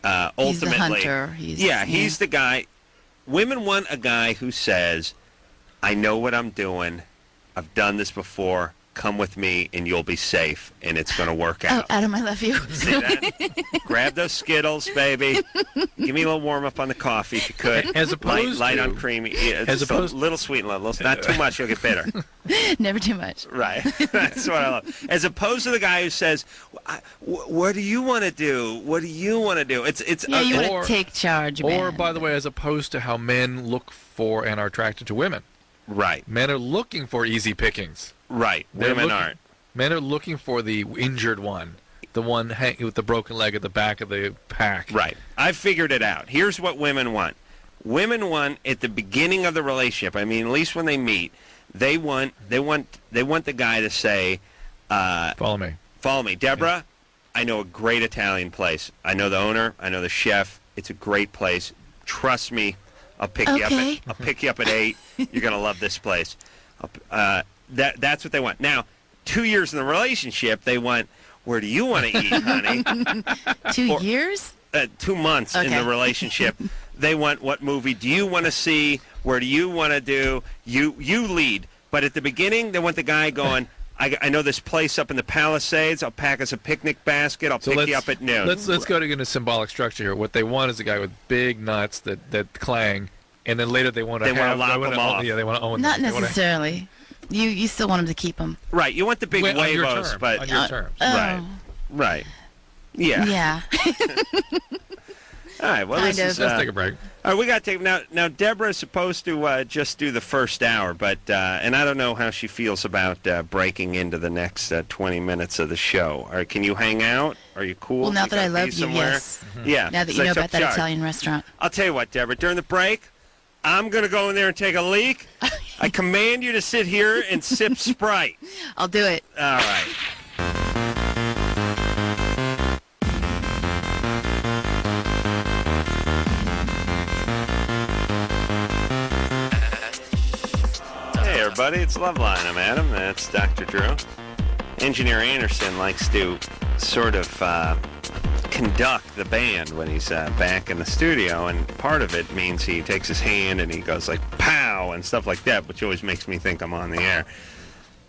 Ultimately, he's the hunter. He's the guy. Women want a guy who says, I know what I'm doing. I've done this before. Come with me and you'll be safe and it's going to work out. Oh, Adam, I love you. See that? Grab those Skittles, baby. Give me a little warm up on the coffee if you could. As opposed light to, on creamy. Yeah, as opposed, a little sweet, not too much. You'll get bitter. Never too much. Right. That's what I love. As opposed to the guy who says, "What do you want to do? What do you want to do?" It's you want to take charge, man. Or by the way, as opposed to how men look for and are attracted to women. Right. Men are looking for easy pickings. Right. Women aren't. Men are looking for the injured one, the one with the broken leg at the back of the pack. Right. I've figured it out. Here's what women want. Women want at the beginning of the relationship. I mean, at least when they meet, they want the guy to say, "Follow me. Follow me, Deborah. I know a great Italian place. I know the owner. I know the chef. It's a great place. Trust me. I'll pick you up. I'll pick you up at 8. You're gonna love this place." That's what they want. Now, 2 years in the relationship, they want, where do you want to eat, honey? 2 years? 2 months in the relationship. They want, what movie do you want to see? Where do you want to do? You lead. But at the beginning, they want the guy going, I know this place up in the Palisades. I'll pack us a picnic basket. I'll pick you up at noon. Let's go to a symbolic structure here. What they want is a guy with big nuts that clang, and then later they want to lop them off. Yeah, they want to own Not them. necessarily. You still want him to keep them. Right. You want the big huevos, but on your terms. Right. Yeah. Yeah. All right. Well, let's take a break. All right, we got to take now. Deborah is supposed to just do the first hour, but and I don't know how she feels about breaking into the next 20 minutes of the show. All right, can you hang out? Are you cool? Well, now that I love you, somewhere? yes. Mm-hmm. Yeah. Now that you know about that Italian restaurant. I'll tell you what, Deborah. During the break, I'm going to go in there and take a leak. I command you to sit here and sip Sprite. I'll do it. All right. Hey, everybody. It's Loveline. I'm Adam. That's Dr. Drew. Engineer Anderson likes to sort of conduct the band when he's back in the studio, and part of it means he takes his hand and he goes like pow and stuff like that, which always makes me think I'm on the air.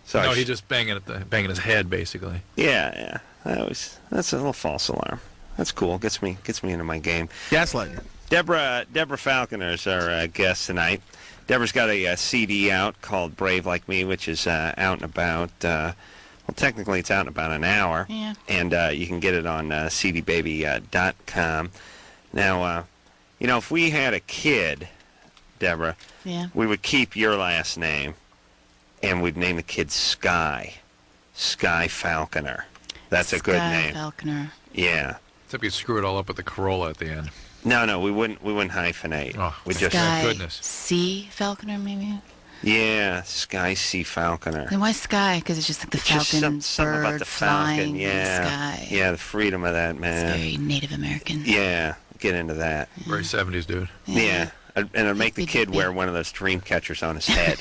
So no, he's just banging his head basically. Yeah. That's a little false alarm. That's cool. Gets me into my game. Gaslighting. Deborah Falconer is our guest tonight. Deborah's got a CD out called Brave Like Me, which is out and about. Well, technically, it's out in about an hour, and you can get it on cdbaby.com. Now, if we had a kid, Deborah, we would keep your last name, and we'd name the kid Sky Falconer. That's a good name. Sky Falconer. Yeah. Except you screw it all up with the Carolla at the end. No, we wouldn't hyphenate. Oh, we just Sky goodness. C Falconer, maybe. Yeah, Sky C Falconer. And why Sky? Because it's just like the falcon, something about the falcon. flying in the sky. Yeah, the freedom of that, man. It's very Native American. Yeah, get into that. Very 70s, dude. Yeah. And it'd make the kid wear one of those dream catchers on his head,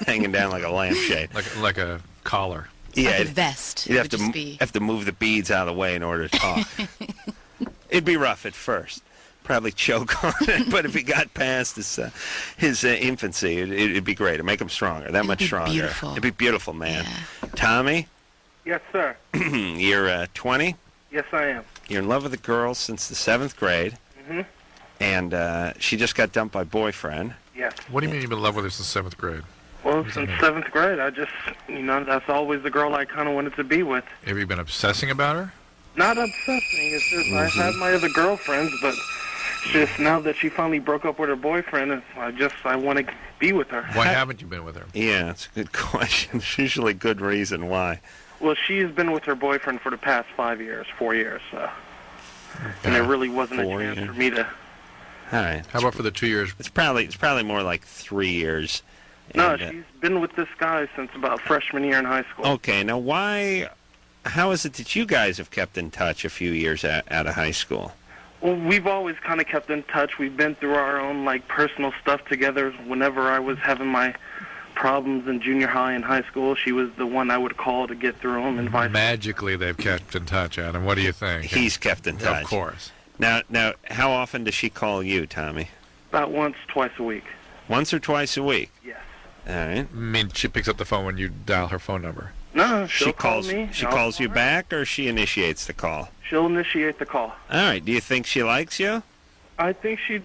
hanging down like a lampshade, like a collar. Yeah, like a vest. You'd have to move the beads out of the way in order to talk. It'd be rough at first. Probably choke on it, but if he got past his infancy, it'd be great. It'd make him stronger, that much stronger. Beautiful. It'd be beautiful, man. Yeah. Tommy? Yes, sir. You're 20? Yes, I am. You're in love with a girl since the 7th grade. Mm-hmm. And she just got dumped by boyfriend. Yes. What do you mean you've been in love with her since 7th grade? Well, since 7th grade, I just, that's always the girl I kind of wanted to be with. Have you been obsessing about her? Not obsessing. It's just I had my other girlfriends, but just now that she finally broke up with her boyfriend, I want to be with her. Why haven't you been with her? Yeah, it's a good question. There's usually a good reason why. Well, she's been with her boyfriend for the past 4 years, so. And there really wasn't a chance for me to. All right. How about for the 2 years? It's probably more like 3 years. No, she's been with this guy since about freshman year in high school. Okay, now why how is it that you guys have kept in touch a few years out of high school? Well, we've always kind of kept in touch. We've been through our own, like, personal stuff together. Whenever I was having my problems in junior high and high school, she was the one I would call to get through them and vice versa. Magically, they've kept in touch, Adam. What do you think? He's kept in touch. Of course. Now, how often does she call you, Tommy? About once, twice a week. Once or twice a week? Yes. All right. I mean, she picks up the phone when you dial her phone number. No, She she'll calls. call me. She I'll calls call you her. back, or she initiates the call. She'll initiate the call. All right. Do you think she likes you? I think she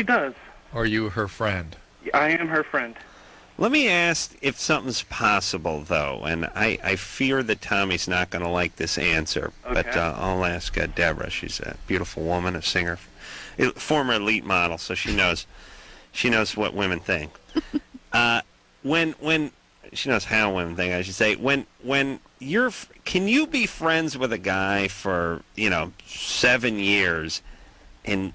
does. Are you her friend? I am her friend. Let me ask if something's possible, though, and I fear that Tommy's not going to like this answer, but Okay. I'll ask Deborah. She's a beautiful woman, a singer, former elite model, so she knows what women think. When she knows how women think, I should say. When can you be friends with a guy for 7 years? And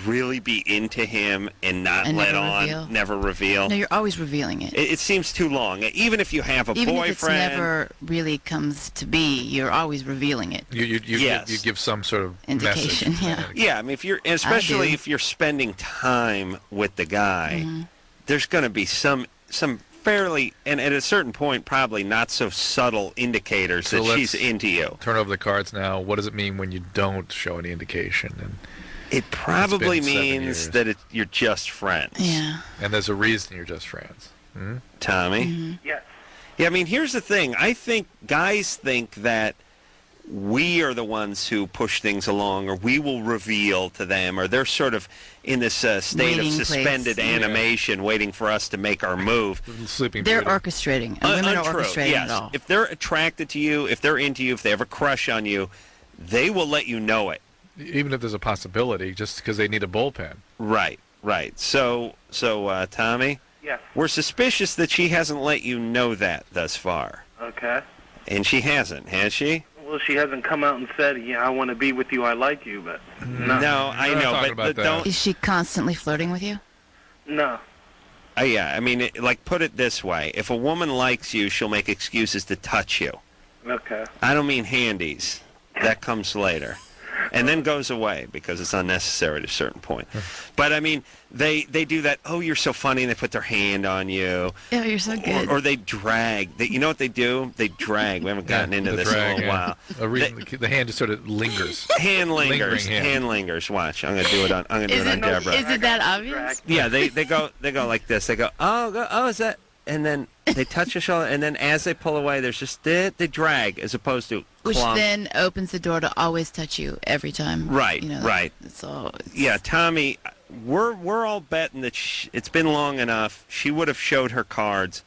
really be into him and not And let never on, reveal? never reveal. No, you're always revealing it. It seems too long. Even if you have a Even boyfriend, if it's never really comes to be, you're always revealing it. You Yes. give some sort of Indication, message. yeah. I mean, especially do. if you're spending time with the guy, there's going to be some fairly, and at a certain point, probably not so subtle indicators So that let's she's into you. Turn over the cards now. What does it mean when you don't show any indication? And It probably It's been 7 means years. that you're just friends. Yeah. there's a reason you're just friends. Hmm? Tommy? Yes. Yeah, I mean, here's the thing. I think guys think that we are the ones who push things along, or we will reveal to them, or they're sort of in this state of Waiting place. suspended animation, waiting for us to make our move. Sleeping They're Beauty. orchestrating. And women are Untrue. orchestrating Yes. it all. If they're attracted to you, if they're into you, if they have a crush on you, they will let you know it. Even if there's a possibility, just because they need a bullpen. Right. So, Tommy, Yes. we're suspicious that she hasn't let you know that thus far. Okay. And she hasn't, has she? Well, she hasn't come out and said, yeah, I want to be with you, I like you, but no. No, I We're not know, talking but about that. don't. Is she constantly flirting with you? No. Yeah, I mean, put it this way. If a woman likes you, she'll make excuses to touch you. Okay. I don't mean handies. That comes later. And then goes away because it's unnecessary at a certain point. But, I mean, they do that, oh, you're so funny, and they put their hand on you. Yeah, you're so good. Or they drag. You know what they do? They drag. We haven't gotten into the this drag, in a while. A reason, the hand just sort of lingers. Hand lingers. Lingering hand. Hand lingers. Watch. I'm gonna do it on Deborah. Is it that obvious? Yeah, they go like this. They go, oh, is that? And then they touch your shoulder, and then as they pull away, there's just they drag as opposed to Which clump. then opens the door to always touch you every time. Right, You know, right. It's all. Yeah, Tommy, we're all betting that it's been long enough. She would have showed her cards,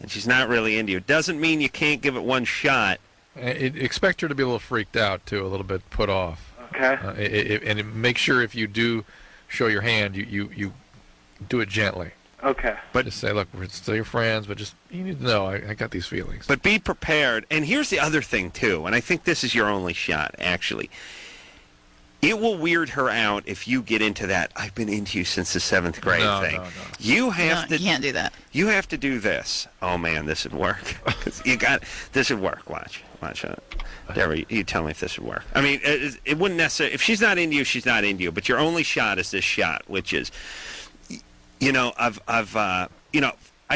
and she's not really into you. Doesn't mean you can't give it one shot. Expect her to be a little freaked out, too, a little bit put off. Okay. And make sure if you do show your hand, you do it gently. Okay. But Just say, look, we're still your friends, but just, you need to know, I got these feelings. But be prepared. And here's the other thing, too, and I think this is your only shot, actually. It will weird her out if you get into that, I've been into you since the 7th grade thing. No. You have No, to... you can't do that. You have to do this. Oh, man, this would work. This would work. Watch. Deborah, you tell me if this would work. I mean, it wouldn't necessarily... If she's not into you, she's not into you. But your only shot is this shot, which is... I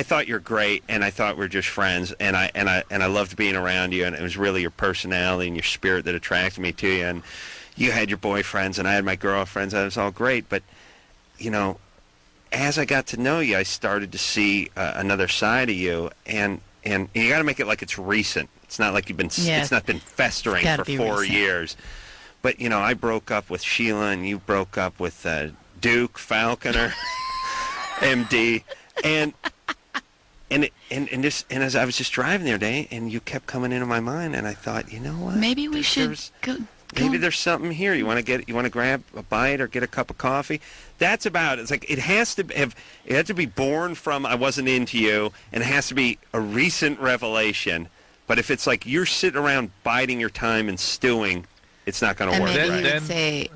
thought you're great, and I thought we were just friends, and I loved being around you, and it was really your personality and your spirit that attracted me to you, and you had your boyfriends, and I had my girlfriends, and it was all great, but, as I got to know you, I started to see another side of you, and you got to make it like it's recent. It's not like it's not been festering for 4 years. But, I broke up with Sheila, and you broke up with Duke Falconer, MD, and as I was just driving the other day, and you kept coming into my mind, and I thought, you know what? Maybe we should go. Maybe there's something here. You want to grab a bite or get a cup of coffee? That's about it. It's like it had to be born from I wasn't into you, and it has to be a recent revelation. But if it's like you're sitting around biding your time and stewing, it's not going to And work. maybe Right? you would say,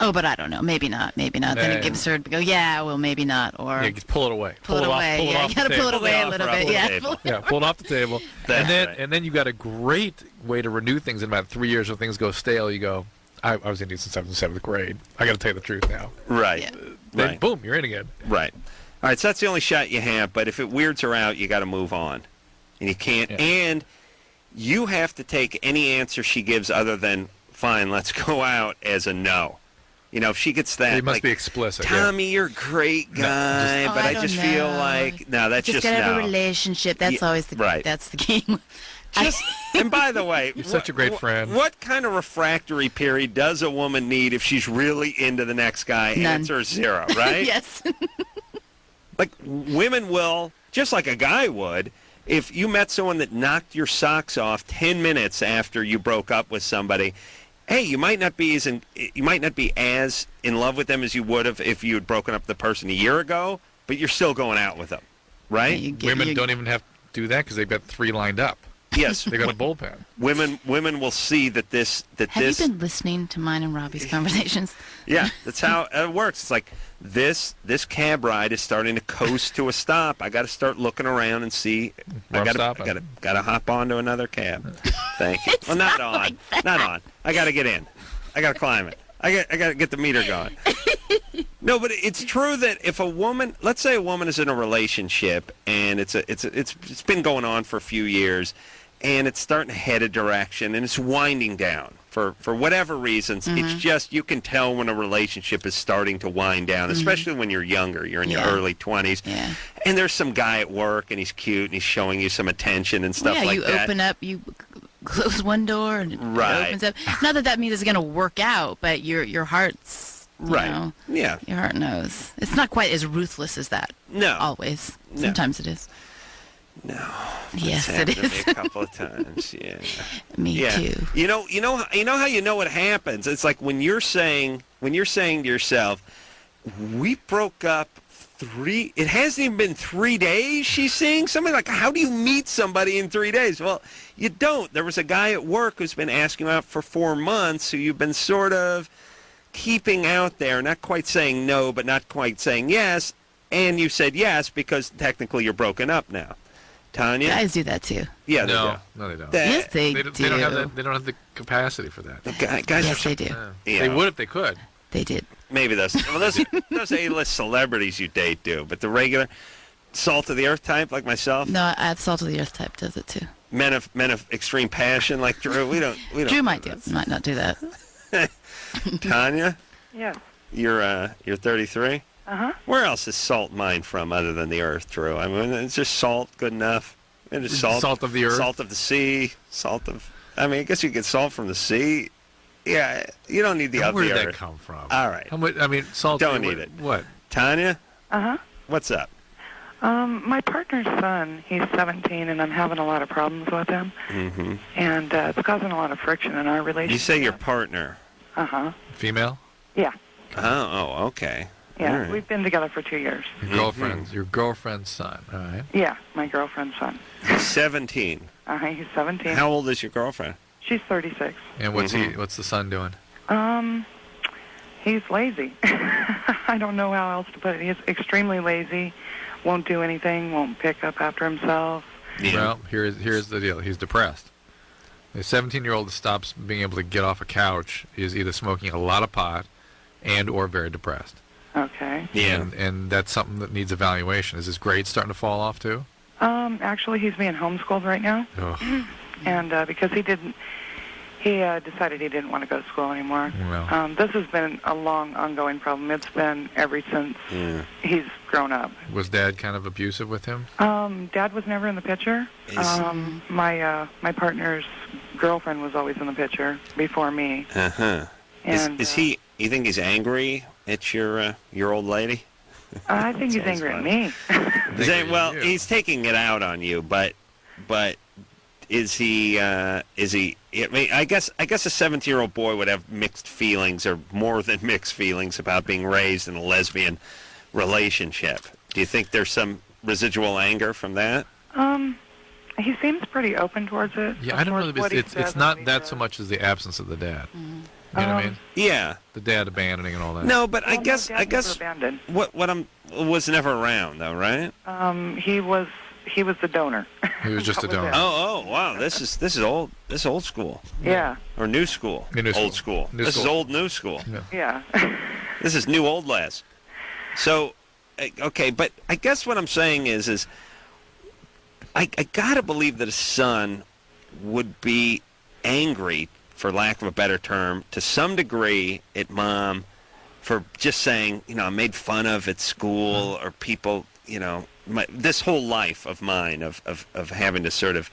Oh, but I don't know. Maybe not. Maybe not. Then it gives her to go, yeah, well, maybe not. Or Yeah, just pull it away. pull it away. Pull it Yeah, off you got to the pull it table. away a little bit. Yeah. Yeah, pull it off the table. That's right. And then you got a great way to renew things in about 3 years when things go stale. You go, I was Indian since I was in seventh grade. I got to tell you the truth now. Right. Yeah. Then Right. boom, you're in again. Right. All right, so that's the only shot you have, but if it weirds her out, you got to move on. And you can't. Yeah. And you have to take any answer she gives other than, fine, let's go out, as a no. You know, if she gets that, It must like, be explicit. Tommy, you're a great guy, Oh, but I I don't just feel know. like, no, that's just gotta have no. a relationship. That's Yeah, always the right. That's the game. Just, and by the way, You're such a great friend. What kind of refractory period does a woman need if she's really into the next guy? None. Answer is 0, right? Yes. Like, women will, just like a guy would, if you met someone that knocked your socks off 10 minutes after you broke up with somebody, hey, you might not be as in love with them as you would have if you had broken up with the person a year ago, but you're still going out with them, right? Women don't even have to do that because they've got 3 lined up. Yes. They got a bullpen. Women will see that Have you been listening to mine and Robbie's conversations? Yeah, that's how it works. It's like this cab ride is starting to coast to a stop. I got to start looking around and see. Where I'm I stopping. got to hop onto another cab. Thank you. Well, not on, not on. I got to get in. I got to climb it. I got to get the meter going. No, but it's true that if a woman, let's say a woman is in a relationship and it's been going on for a few years, and it's starting to head a direction and it's winding down for whatever reasons. It's just, you can tell when a relationship is starting to wind down, especially when you're younger. You're in your early 20s. Yeah. And there's some guy at work and he's cute and he's showing you some attention and stuff like that. Yeah, you open up, you close one door and it opens up. Not that means it's going to work out, but your heart's, you know, Yeah. your heart knows. It's not quite as ruthless as that. No. Always. No. Sometimes it is. No. Yes, It's it happened is. to me a couple of times. Yeah. Me too. You know how you know what happens. It's like when you're saying to yourself, "We broke up it hasn't even been 3 days." She's saying something like, "How do you meet somebody in 3 days?" Well, you don't. There was a guy at work who's been asking you out for 4 months, who you've been sort of keeping out there, not quite saying no, but not quite saying yes, and you said yes because technically you're broken up now. Tanya? Guys do that too. Yeah, No, they don't. Yes, they do. They don't have the capacity for that. Guys Yes, they do. Yeah. They would if they could. They did. Maybe those A-list celebrities you date do, but the regular salt of the earth type like myself, No, Salt of the Earth type does it too. men of extreme passion like Drew, we don't. Drew might not do that. Tanya, Yeah. you're 33. Uh-huh. Where else is salt mined from other than the earth, Drew? I mean, it's just salt good enough. And it's Salt of the earth. salt of the sea, salt of. I mean, I guess you get salt from the sea. Yeah, you don't need the Now, of where the did earth. that come from? All right, How much? I mean, salt. Don't need it. What? Tanya, Uh-huh. what's up? My partner's son, he's 17, and I'm having a lot of problems with him. Mm-hmm. And it's causing a lot of friction in our relationship. You say your partner. Uh-huh. Female? Yeah. Oh, okay. Yeah. All right. We've been together for 2 years. Your girlfriend's son. All right. Yeah, my girlfriend's son. 17. He's 17. How old is your girlfriend? She's 36. And what's the son doing? He's lazy. I don't know how else to put it. He's extremely lazy, won't do anything, won't pick up after himself. Yeah. Well, here's the deal. He's depressed. A 17-year-old that stops being able to get off a couch is either smoking a lot of pot and or very depressed. Okay. Yeah. And that's something that needs evaluation. Is his grade starting to fall off too? Actually, he's being homeschooled right now. Oh. And because he decided he didn't want to go to school anymore. Well. This has been a long, ongoing problem. It's been ever since he's grown up. Was Dad kind of abusive with him? Dad was never in the picture. My partner's girlfriend was always in the picture before me. Uh-huh. And, Is he? You think he's angry at your old lady? I think he's angry at me. Well, he's taking it out on you, but is he? I mean, I guess a 17-year-old boy would have mixed feelings, or more than mixed feelings, about being raised in a lesbian relationship. Do you think there's some residual anger from that? He seems pretty open towards it. Yeah, I don't know. What he It's says not and what that he so does. much as the absence of the dad. You know what I mean? Yeah. The dad abandoning and all that. No, but I Well, guess no, Dad never abandoned. what I'm was never around though, right? He was the donor. He was just a That was donor. it. Oh, wow. This is old. This is old school Yeah. or new school. New school. Old school. New This is school. old new school. Yeah. This is new old lads. So, okay, but I guess what I'm saying is I gotta believe that a son would be angry, for lack of a better term, to some degree at mom for just saying, I made fun of at school, or people, this whole life of mine of having to sort of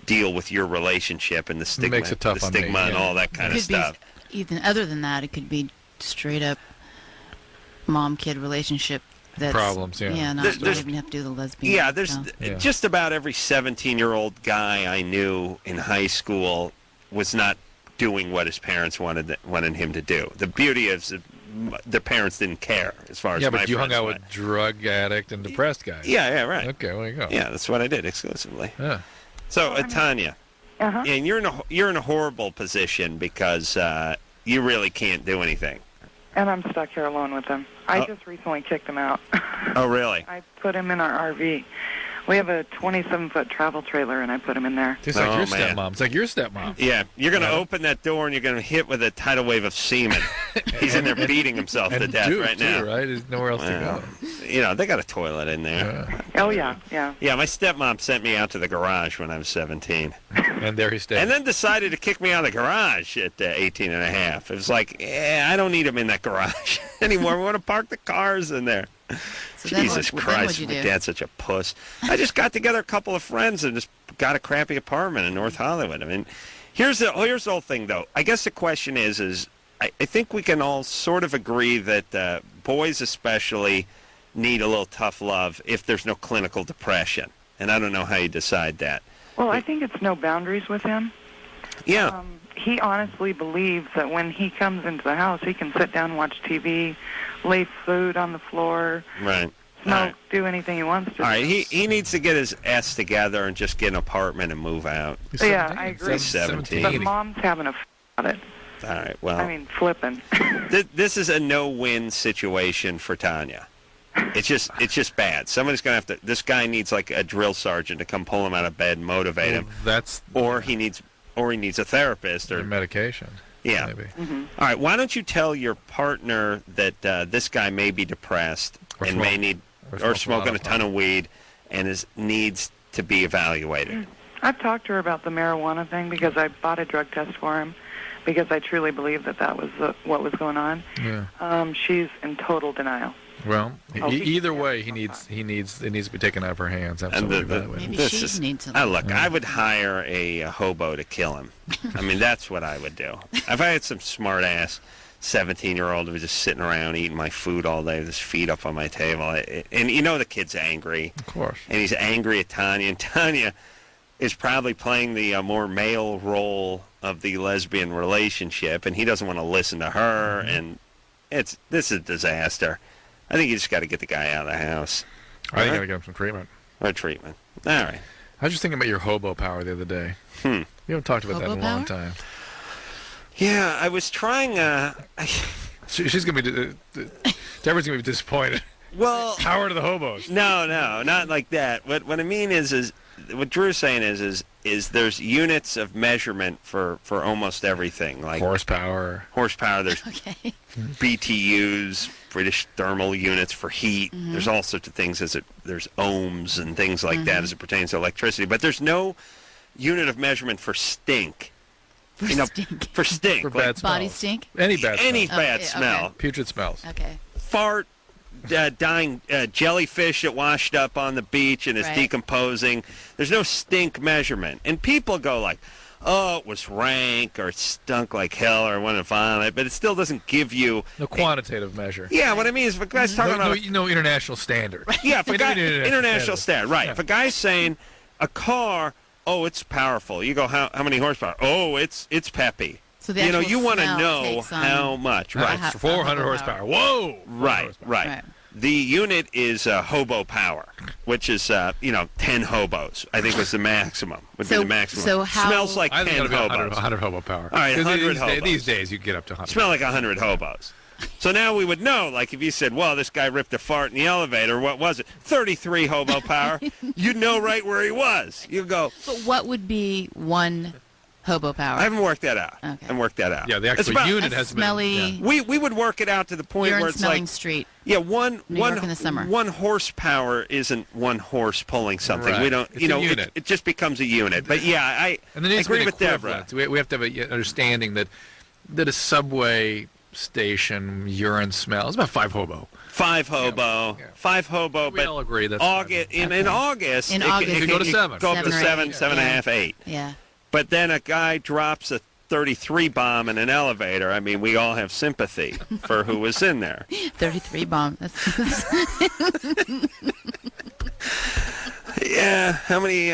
deal with your relationship and the stigma, Makes it tough the on me, stigma and yeah. all that kind It of could be stuff. even other than that. It could be straight up mom-kid relationship. That's, Problems, yeah. Yeah, not There's- even have to do the lesbian. Yeah, there's so. Yeah. just about every 17-year-old guy I knew in high school was not doing what his parents wanted him to do. The beauty is the parents didn't care as far as Yeah, my but you hung friends out went. with drug addict and depressed guys. Yeah, right. Okay, well, there you go. Yeah, that's what I did exclusively. Yeah. So, Tanya, Uh-huh. and you're in a horrible position because you really can't do anything. And I'm stuck here alone with him. I just recently kicked him out. Oh, really? I put him in our RV. We have a 27-foot travel trailer, and I put him in there. It's like Oh, your man. stepmom. It's like your stepmom. Yeah, you're going to open that door and you're going to hit with a tidal wave of semen. He's in there beating himself to And death Duke, right too, now. right? There's nowhere else to go. They got a toilet in there. Oh, yeah, yeah. Yeah, my stepmom sent me out to the garage when I was 17. And there he stayed. And then decided to kick me out of the garage at 18 and a half. It was like, I don't need him in that garage anymore. We want to park the cars in there. So then Jesus what- then Christ, what'd you my do? dad's such a puss. I just got together a couple of friends and just got a crappy apartment in North Hollywood. I mean, here's the whole thing, though. I guess the question is I think we can all sort of agree that boys especially need a little tough love if there's no clinical depression. And I don't know how you decide that. Well, I think it's no boundaries with him. Yeah. He honestly believes that when he comes into the house, he can sit down and watch TV, lay food on the floor, Right. smoke, All right. do anything he wants to. All right, he needs to get his ass together and just get an apartment and move out. He's Yeah, 17. I agree. He's 17. But Mom's having a about it. All right, well, I mean, flipping. this is a no-win situation for Tanya. It's just bad. Somebody's gonna have to. This guy needs like a drill sergeant to come pull him out of bed and motivate him, or he needs a therapist or medication. Yeah. Maybe. All right. Why don't you tell your partner that this guy may be depressed Or and smoke- may need or or smoking a ton of weed and needs to be evaluated. I've talked to her about the marijuana thing because I bought a drug test for him because I truly believe that was what was going on. Yeah. She's in total denial. Well, Oh, either way, it needs to be taken out of her hands. Absolutely. Maybe this she is, needs to. look, I would hire a hobo to kill him. I mean, that's what I would do. If I had some smart ass 17-year-old who was just sitting around eating my food all day with his feet up on my table, and the kid's angry. Of course. And he's angry at Tanya, and Tanya is probably playing the more male role of the lesbian relationship, and he doesn't want to listen to her, and this is a disaster. I think you just got to get the guy out of the house. I think I got to get him some treatment. Or treatment. All right. I was just thinking about your hobo power the other day. We haven't talked about that in a long time. Yeah, I was trying. She's gonna be. Deborah's gonna be disappointed. Well, power to the hobos. No, not like that. What I mean is what Drew's saying is there's units of measurement for almost everything, like horsepower. There's BTUs, British thermal units for heat. There's all sorts of things there's ohms and things like that as it pertains to electricity. But there's no unit of measurement for stink. For stink. For bad smells. Body stink? Any bad smell. Okay. Putrid smells. Okay. Fart, dying jellyfish that washed up on the beach and is decomposing. There's no stink measurement. And people go like, oh, it was rank or it stunk like hell or it went violent, but it still doesn't give you... No quantitative measure. Yeah, what I mean is if a guy's talking about... No international standard. Yeah, if a guy... international standard, right. Yeah. If a guy's saying a car, oh, it's powerful. You go, how many horsepower? Oh, it's peppy. So the you want to smell know takes on how much. Right. 400 horsepower. Whoa! Right. The unit is hobo power, which is 10 hobos. I think was the maximum. Would be the maximum. So how smells like I think 10 it'll be hobos. 100 hobo power. All right, 100 hobos. These days you can get up to 100. Smell like 100 hobos. So now we would know, like if you said, well, this guy ripped a fart in the elevator, what was it? 33 hobo power. You'd know right where he was. You'd go. But what would be one hobo power? I haven't worked that out. Okay. I haven't worked that out. Yeah, the actual unit has smelly, been. Yeah. We would work it out to the point where it's urine-smelling like street. Yeah, New York in the summer. 1 horsepower isn't 1 horse pulling something. Right. We don't, It's a unit. it just becomes a unit. But yeah, I agree with Deborah. We have to have an understanding that a subway station urine smell is about 5 hobo. 5 hobo. Yeah. 5 hobo. We but all agree that's August, in August, In it August, can go to 7. Go up to 7 or 7, 8. 7.5, 8. Yeah. But then a guy drops a 33 bomb in an elevator. I mean, we all have sympathy for who was in there. 33 bomb. Yeah. How many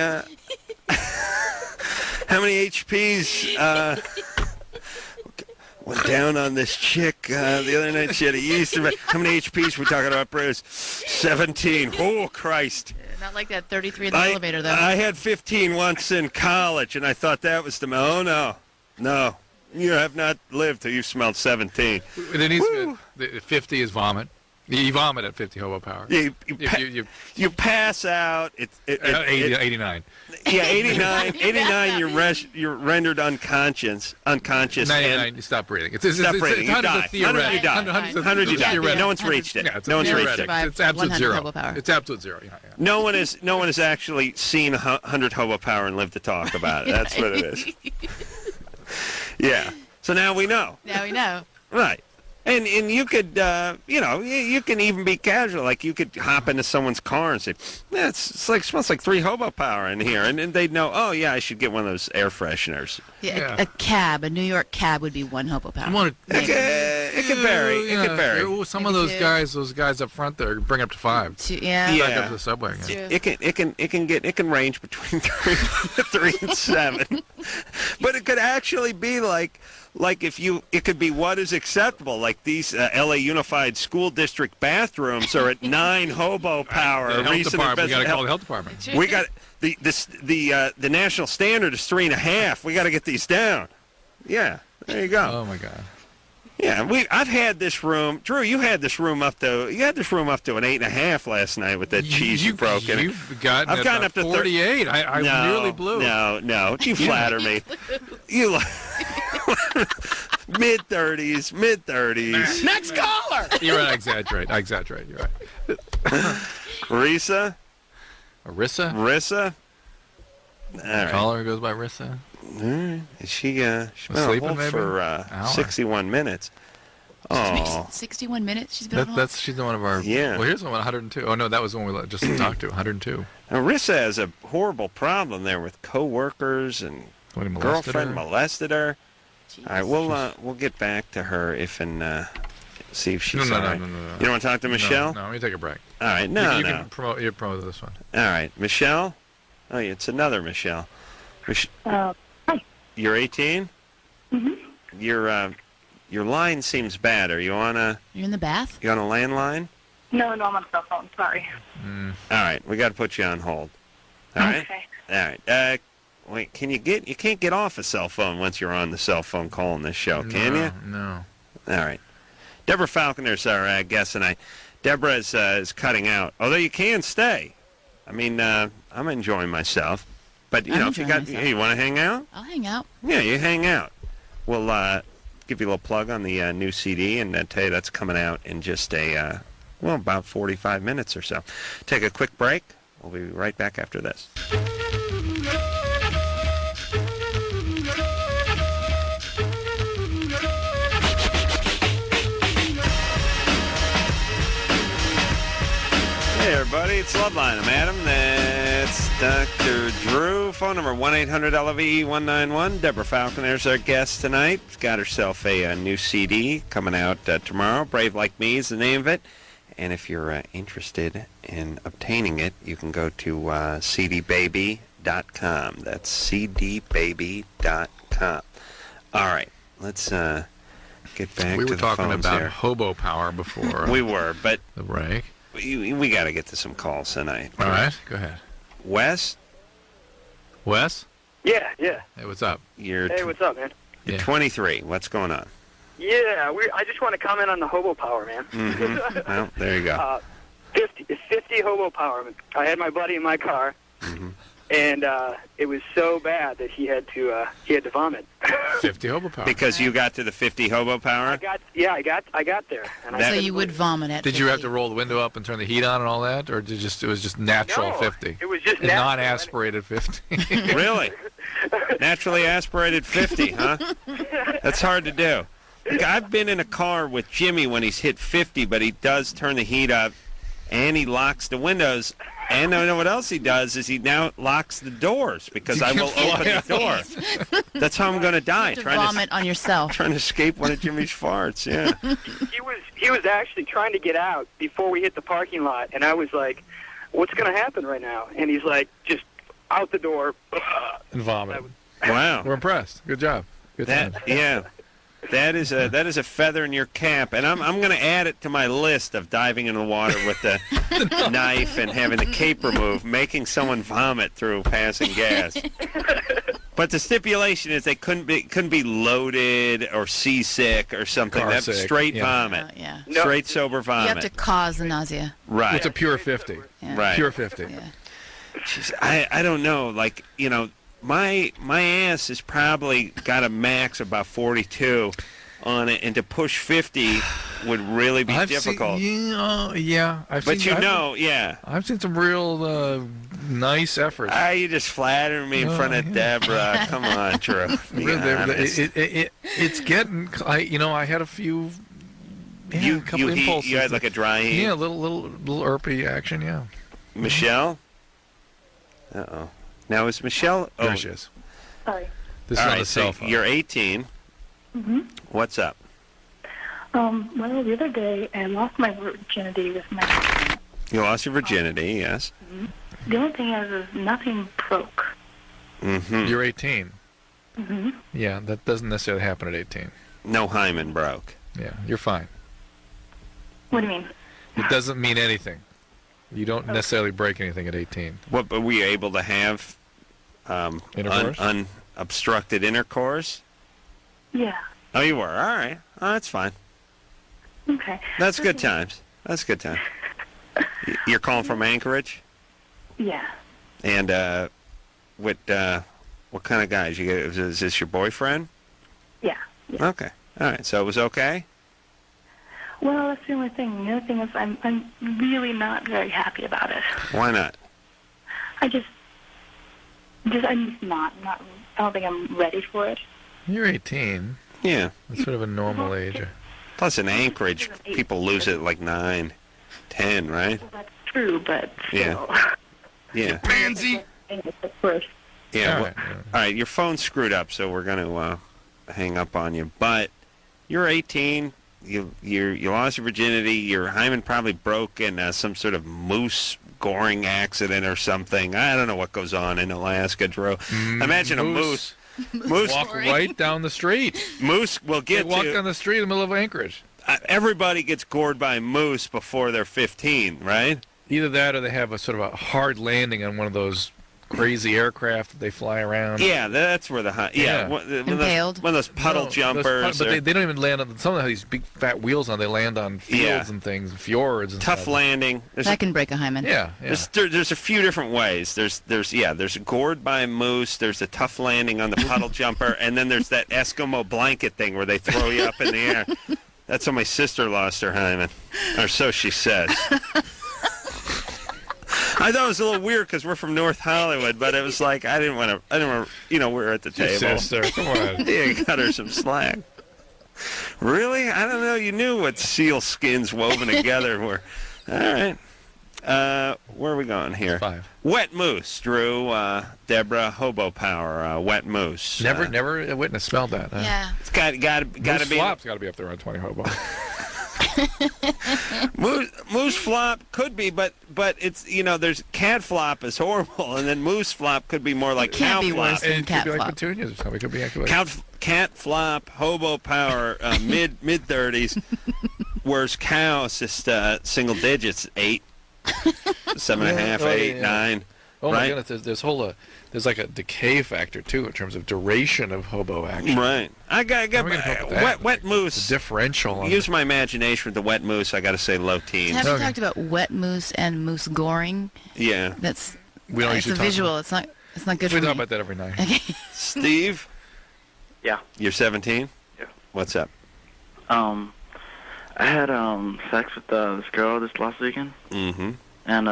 HPs went down on this chick the other night? She had a yeast. How many HPs we're talking about, Bruce? 17. Oh, Christ. Not like that 33 in the elevator, though. I had 15 once in college, and I thought that was the... Oh, no. No. You have not lived till you've smelled 17. There needs to be, 50 is vomit. You vomit at 50 hobo power. You pass out. 89. Yeah, 89. 89. You're rendered unconscious. 99. You stop breathing. Stop breathing. You die. 100 you die. 100 you die. No one's reached it. Yeah, no one's reached it. It's absolute 100 zero. hobo power. It's absolute zero. Yeah. No one has actually seen 100 hobo power and lived to talk about it. That's what it is. Yeah. So now we know. Now we know. Right. And you could, you can even be casual. Like you could hop into someone's car and say, yeah, it smells like 3 hobo power in here. And they'd know, oh, yeah, I should get one of those air fresheners. Yeah, a New York cab would be 1 hobo power. It could vary. It could vary. Some of those guys up front there, bring up to 5. Yeah. Back up to the subway. Yeah. It can range between 3 and 7. But it could actually be like it could be what is acceptable. Like these LA Unified School District bathrooms are at 9 hobo power. The health department. We got to call the health department. We got the national standard is 3.5. We got to get these down. Yeah, there you go. Oh my God. Yeah, I've had this room. Drew, you had this room up to an 8.5 last night with that cheese you broke in. I've gotten up to 48. I nearly blew. No, you flatter me. You mid-30s. Next caller. You're right. I exaggerate. You're right. Risa? Rissa? All right. Caller goes by Rissa. She's been sleeping on hold for 61 minutes. Oh, 61 minutes she's been on hold? She's one of our... Yeah. Well, here's one 102. Oh, no, that was the one we just talked to, 102. Now, Rissa has a horrible problem there with coworkers and girlfriend molested her. Jeez. All right, we'll get back to her if and see if she's all right. No. You don't want to talk to Michelle? No, let me take a break. All right, You can promote this one. All right, Michelle? Oh, it's another Michelle. Hi. You're 18? Mm-hmm. Your line seems bad. Are you on a... You're in the bath? You on a landline? No, I'm on cell phone. Sorry. All right, we got to put you on hold. All right? Okay. All right. Wait, you can't get off a cell phone once you're on the cell phone calling this show, can you? No. All right. Deborah Falconer's our guest tonight. Deborah is cutting out, although you can stay. I mean, I'm enjoying myself. But, you know, if you want to hang out? I'll hang out. Yeah, you hang out. We'll give you a little plug on the new CD and tell you that's coming out in just about 45 minutes or so. Take a quick break. We'll be right back after this. Hey, everybody, it's Loveline. I'm Adam. That's Dr. Drew. Phone number 1-800-LOVE-191. Deborah Falconer's our guest tonight. She's got herself a new CD coming out tomorrow. Brave Like Me is the name of it. And if you're interested in obtaining it, you can go to cdbaby.com. That's cdbaby.com. All right, let's get back We to were the talking phones about here. hobo power before We were, but the break. we got to get to some calls tonight. All right, go ahead. Wes? Wes? Yeah. Hey, what's up? Hey, what's up, man? You're 23. What's going on? Yeah, I just want to comment on the hobo power, man. Mm-hmm. Well, there you go. 50 hobo power. I had my buddy in my car, and it was so bad that he had to vomit. 50 hobo power. Because you got to the 50 hobo power? I got there. And So you would vomit at Did 50. you have to roll the window up and turn the heat on and all that, or it was just natural No, 50? it was just natural. non-aspirated 50. Really? Naturally aspirated 50, huh? That's hard to do. Look, I've been in a car with Jimmy when he's hit 50, but he does turn the heat up, and he locks the windows. And I know what else he does is he now locks the doors because I will open the door. That's how I'm going to die. To vomit on yourself. Trying to escape one of Jimmy's farts, yeah. He was actually trying to get out before we hit the parking lot, and I was like, "What's going to happen right now?" And he's like, "Just out the door." And vomit. Wow. We're impressed. Good job. Good time. Yeah. That is a feather in your cap, and I'm going to add it to my list of diving in the water with the knife and having the cape removed, making someone vomit through passing gas. But the stipulation is they couldn't be loaded or seasick or something. Car That's sick, straight yeah. vomit. Yeah. Straight sober You vomit. have to cause the nausea. Right. It's a pure 50. Yeah. Right. Pure 50. Yeah. Jeez, I don't know. Like, you know, my ass has probably got a max of about 42 on it, and to push 50 would really be difficult. Yeah. I've seen some real nice efforts. You just flatter me in front of Deborah. Come on, Drew. It's getting. I had a few. Yeah, a couple impulses. You had like a dry heat. Yeah, a little irpy action. Yeah. Michelle. Uh-oh. Now is Michelle? There she is. Sorry. This All is on right, the cell phone. You're 18. Mm-hmm. What's up? Well, the other day I lost my virginity with my husband. You lost your virginity, yes. The only thing is nothing broke. Mm-hmm. You're 18. Mm-hmm. Yeah, that doesn't necessarily happen at 18. No hymen broke. Yeah, you're fine. What do you mean? It doesn't mean anything. You don't necessarily break anything at 18. What? But were you able to have Intercourse? unobstructed intercourse? Yeah. Oh, you were. All right. Oh, that's fine. Okay. That's good times. That's good time. You're calling from Anchorage? Yeah. And what kind of guys? Is this your boyfriend? Yeah. Okay. All right. So it was okay? Well, that's the only thing. The other thing is I'm really not very happy about it. Why not? I'm just not. I don't think I'm ready for it. You're 18. Yeah. That's sort of a normal age. Plus, in Anchorage, people lose it at like 9, 10, right? Well, that's true, but Yeah. Yeah. Pansy. First. Yeah. All Well, right. all right. Your phone's screwed up, so we're going to hang up on you. But you're 18. You lost your virginity. Your hymen probably broke in some sort of moose goring accident or something. I don't know what goes on in Alaska, Drew. Imagine a moose. Moose Walk right down the street. Moose will They get walk to. down the street in the middle of Anchorage. Everybody gets gored by a moose before they're 15, right? Either that or they have a sort of a hard landing on one of those crazy aircraft that they fly around. Yeah, that's where Yeah. one of Impaled. those puddle jumpers. But they don't even land on. Some of them have these big fat wheels on. They land on fields and things, fjords and tough stuff. landing. That can break a hymen. Yeah. There's a few different ways. There's gored by a moose. There's a tough landing on the puddle jumper, and then there's that Eskimo blanket thing where they throw you up in the air. That's how my sister lost her hymen, or so she says. I thought it was a little weird because we're from North Hollywood, but it was like I didn't want to. You know, we're at the table. Sister, come on. Yeah, cut her some slack. Really? I don't know. You knew what seal skins woven together were. All right. Where are we going here? 5. Wet moose, Drew, Deborah, hobo power, wet moose. Never a witness smelled that. Huh? Yeah. It's got to be. Flop's got to be up there on 20 hobo. Moose flop could be, but it's there's cat flop is horrible, and then moose flop could be more like It can't cow be flop. worse than And it cat could be like flop. petunias or something. It could be actually Cow, cat flop, hobo power, mid 30s. Whereas cow is just single digits, 8, 7.5, 8, 9. Oh right? my goodness, there's like a decay factor too in terms of duration of hobo action. Right. I got wet moose. The differential. Use my imagination with the wet moose. I got to say low teens. Have you talked about wet moose and moose goring? Yeah. That's we don't it's a visual. It's not good for me. We talk about that every night. Okay. Steve. Yeah. You're 17. Yeah. What's up? I had sex with this girl this last weekend. Mm-hmm. And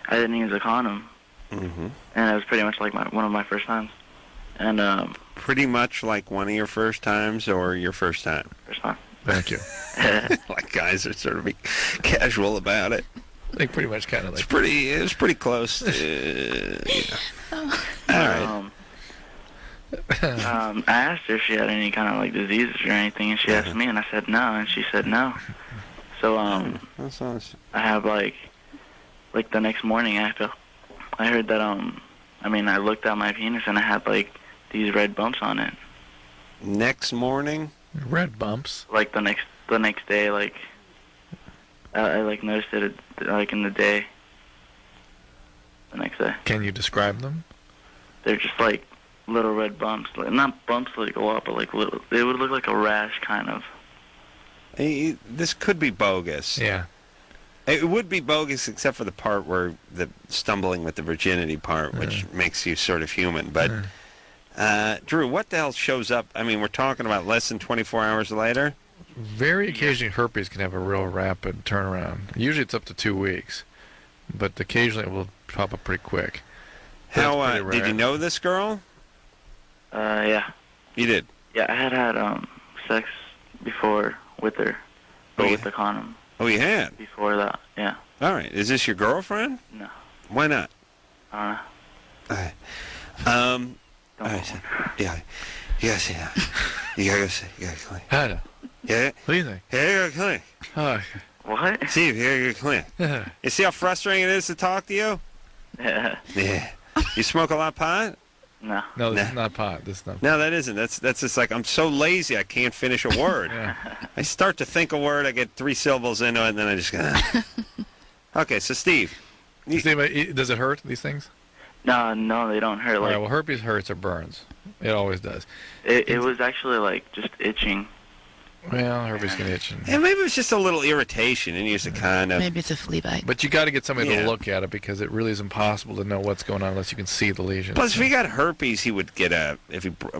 I didn't use a condom. Mm-hmm. And it was pretty much like one of my first times. And pretty much like one of your first times or your first time? First time. Thank you. Like guys are sort of be casual about it. Like pretty much kind of like. It was pretty close. All right. I asked her if she had any kind of like diseases or anything, and she asked me, and I said no, and she said no. So That's awesome. I have like the next morning after I heard that I looked at my penis and I had like these red bumps on it. Next morning? Red bumps? Like the next day, like I like noticed it like in the day. The next day. Can you describe them? They're just like little red bumps, like not bumps that go up, but like little. They would look like a rash, kind of. This could be bogus. Yeah. It would be bogus except for the part where the stumbling with the virginity part, which makes you sort of human. But, Drew, what the hell shows up? I mean, we're talking about less than 24 hours later? Very occasionally, herpes can have a real rapid turnaround. Usually it's up to 2 weeks, but occasionally it will pop up pretty quick. How, did you know this girl? Yeah. You did? Yeah, I had sex before with her, but with the condom. Oh, you had? Before that, yeah. All right. Is this your girlfriend? No. Why not? I don't know. All right. Yeah. Yes, yeah. You gotta go clean. I know. Yeah? What do you think? Yeah, you gotta clean. Oh. What? Steve, here you go clean. You see how frustrating it is to talk to you? Yeah. Yeah. You smoke a lot of pot? No. No, this is not pot. This is not. No, that isn't. That's just like I'm so lazy I can't finish a word. Yeah. I start to think a word, I get 3 syllables into it, and then I just go. Okay, so Steve. Steve, does it hurt, these things? No, they don't hurt. All Like, right, well, herpes hurts or burns. It always does. It was actually like just itching. Well, herpes can itch. And maybe it was just a little irritation, and you used to kind of. Maybe it's a flea bite. But you got to get somebody to look at it because it really is impossible to know what's going on unless you can see the lesion. Plus, if he got herpes, he would get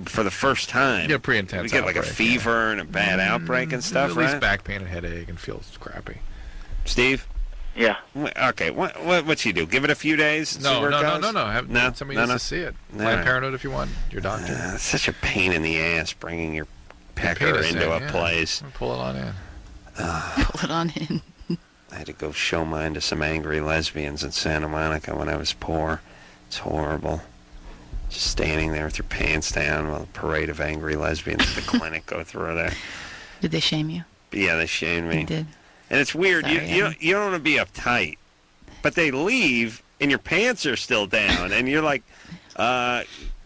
for the first time. Yeah, pretty intense. He'd get like a fever and a bad outbreak and stuff, at least back pain and headache and feels crappy. Steve? Yeah. Okay, what'd she do? Give it a few days? No. Have somebody needs to see it. Planned Parenthood if you want. Your doctor. It's such a pain in the ass bringing your pecker into a place. Pull it on in. Pull it on in. I had to go show mine to some angry lesbians in Santa Monica when I was poor. It's horrible. Just standing there with your pants down while a parade of angry lesbians at the clinic go through there. Did they shame you? Yeah, they shamed me. They did. And it's weird. Sorry, you don't want to be uptight, but they leave and your pants are still down, and you're like,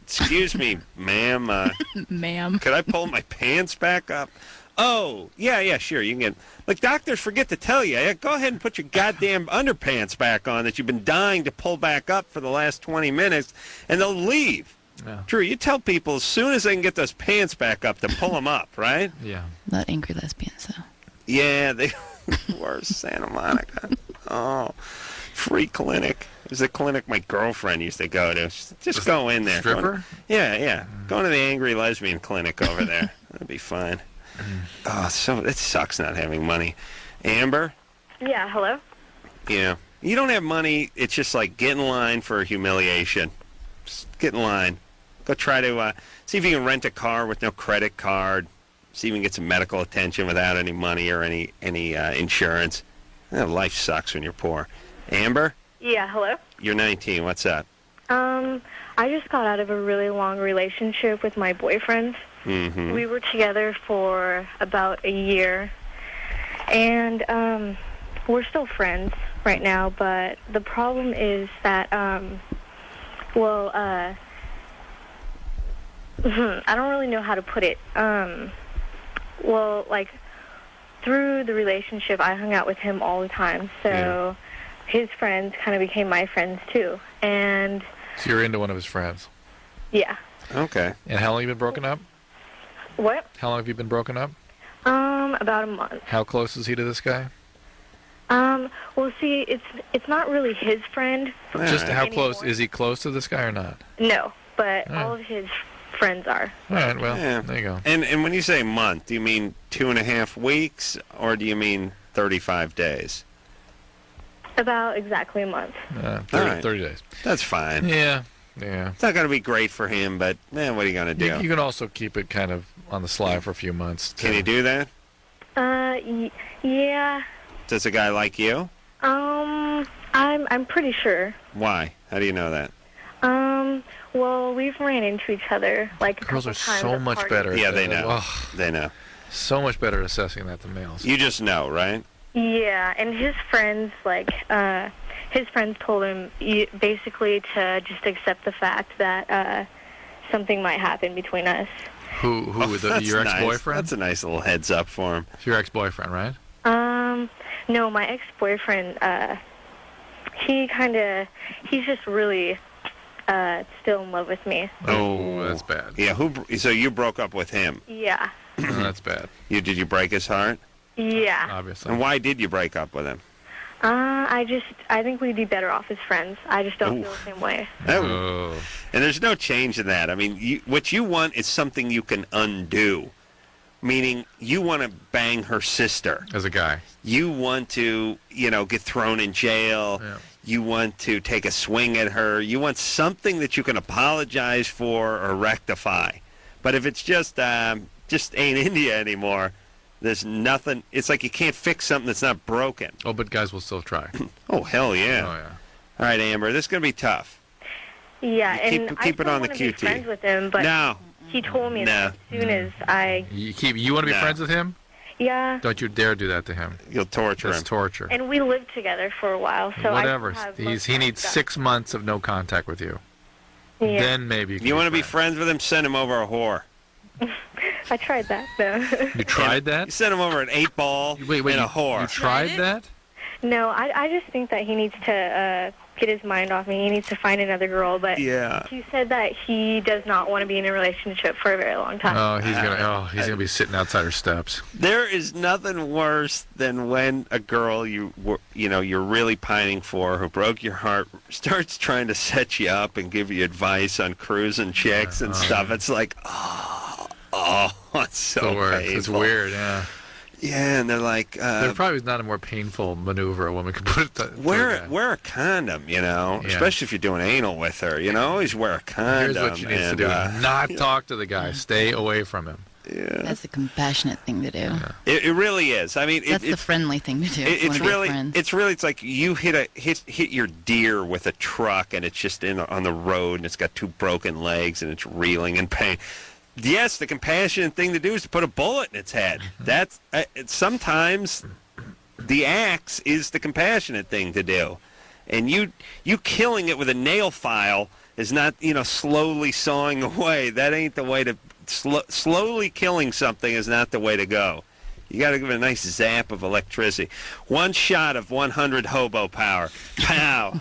excuse me, ma'am. Ma'am. Could I pull my pants back up? Oh, yeah, sure. You can get. Like doctors forget to tell you. Go ahead and put your goddamn underpants back on that you've been dying to pull back up for the last 20 minutes, and they'll leave. Yeah. Drew, you tell people as soon as they can get those pants back up to pull them up, right? Yeah. Not angry lesbians, though. Yeah, they were Santa Monica. Oh, free clinic. It was a clinic my girlfriend used to go to. Just go in there. Stripper? Yeah. Going to the angry lesbian clinic over there. That'd be fine. Oh, it sucks not having money. Amber? Yeah, hello? Yeah. You don't have money. It's just like get in line for a humiliation. Just get in line. Go try to see if you can rent a car with no credit card. See if you can get some medical attention without any money or any insurance. Life sucks when you're poor. Amber? Yeah, hello? You're 19. What's up? I just got out of a really long relationship with my boyfriend. Mm-hmm. We were together for about a year, and we're still friends right now, but the problem is that, I don't really know how to put it. Well, like, through the relationship, I hung out with him all the time. So his friends kind of became my friends, too. And so you're into one of his friends? Yeah. Okay. And how long have you been broken up? What? How long have you been broken up? About a month. How close is he to this guy? Well, see, it's not really his friend. Just how anymore. close? Is he close to this guy or not? No, but all of his friends are. All right, well, there you go. And when you say month, do you mean 2.5 weeks, or do you mean 35 days? About exactly a month. 30 days. That's fine. Yeah. It's not going to be great for him, but, man, what are you going to do? You can also keep it kind of on the sly for a few months. Can you do that? Yeah. Does a guy like you? I'm pretty sure. Why? How do you know that? Well, we've ran into each other like a Girls couple are times so at much parties. better. Yeah, at they that. know. Oh, They know. so much better at assessing that than males. You just know, right? Yeah, and his friends, his friends told him basically to just accept the fact that something might happen between us. Your ex-boyfriend? That's a nice little heads up for him. It's your ex-boyfriend, right? No, my ex-boyfriend, he's just really still in love with me. Oh, that's bad. Yeah, so you broke up with him? Yeah. Oh, that's bad. Did you break his heart? Yeah. Obviously. And why did you break up with him? I think we'd be better off as friends. I just don't feel the same way. Oh. And there's no change in that. I mean, what you want is something you can undo. Meaning, you want to bang her sister. As a guy. You want to, get thrown in jail. Yeah. You want to take a swing at her. You want something that you can apologize for or rectify. But if it's just ain't India anymore, there's nothing. It's like you can't fix something that's not broken. Oh, but guys will still try. Oh, hell yeah. Oh, yeah. All right, Amber, this is going to be tough. Yeah, Keep and I it on the want to be QT. friends with him, but No. he told me that as soon as I... You want to be friends with him? Yeah. Don't you dare do that to him. You'll torture him. That's torture. And we lived together for a while, so Whatever. I have He needs 6 months of no contact with you. Yeah. Then maybe You want to be friends with him, send him over a whore. I tried that, though. You tried that? You sent him over an 8-ball and a whore. You tried that? No, I just think that he needs to get his mind off me. He needs to find another girl, but he said that he does not want to be in a relationship for a very long time. Oh, he's gonna be sitting outside her steps. There is nothing worse than when a girl you're really pining for, who broke your heart, starts trying to set you up and give you advice on cruising chicks and stuff. It's like, it's so painful. It's weird, yeah. Yeah, and they're like... there probably is not a more painful maneuver a woman could put to wear a condom, especially if you're doing anal with her. Always wear a condom. Here's what you need to do. Not talk to the guy. Stay away from him. Yeah. That's the compassionate thing to do. Yeah. It really is. I mean, that's the friendly thing to do. It's like you hit your deer with a truck, and it's just on the road, and it's got 2 broken legs, and it's reeling in pain. Yes, the compassionate thing to do is to put a bullet in its head. That's sometimes the axe is the compassionate thing to do, and you killing it with a nail file is not slowly sawing away. That ain't the way to slowly killing something is not the way to go. You got to give it a nice zap of electricity. 1 shot of 100 hobo power. Pow.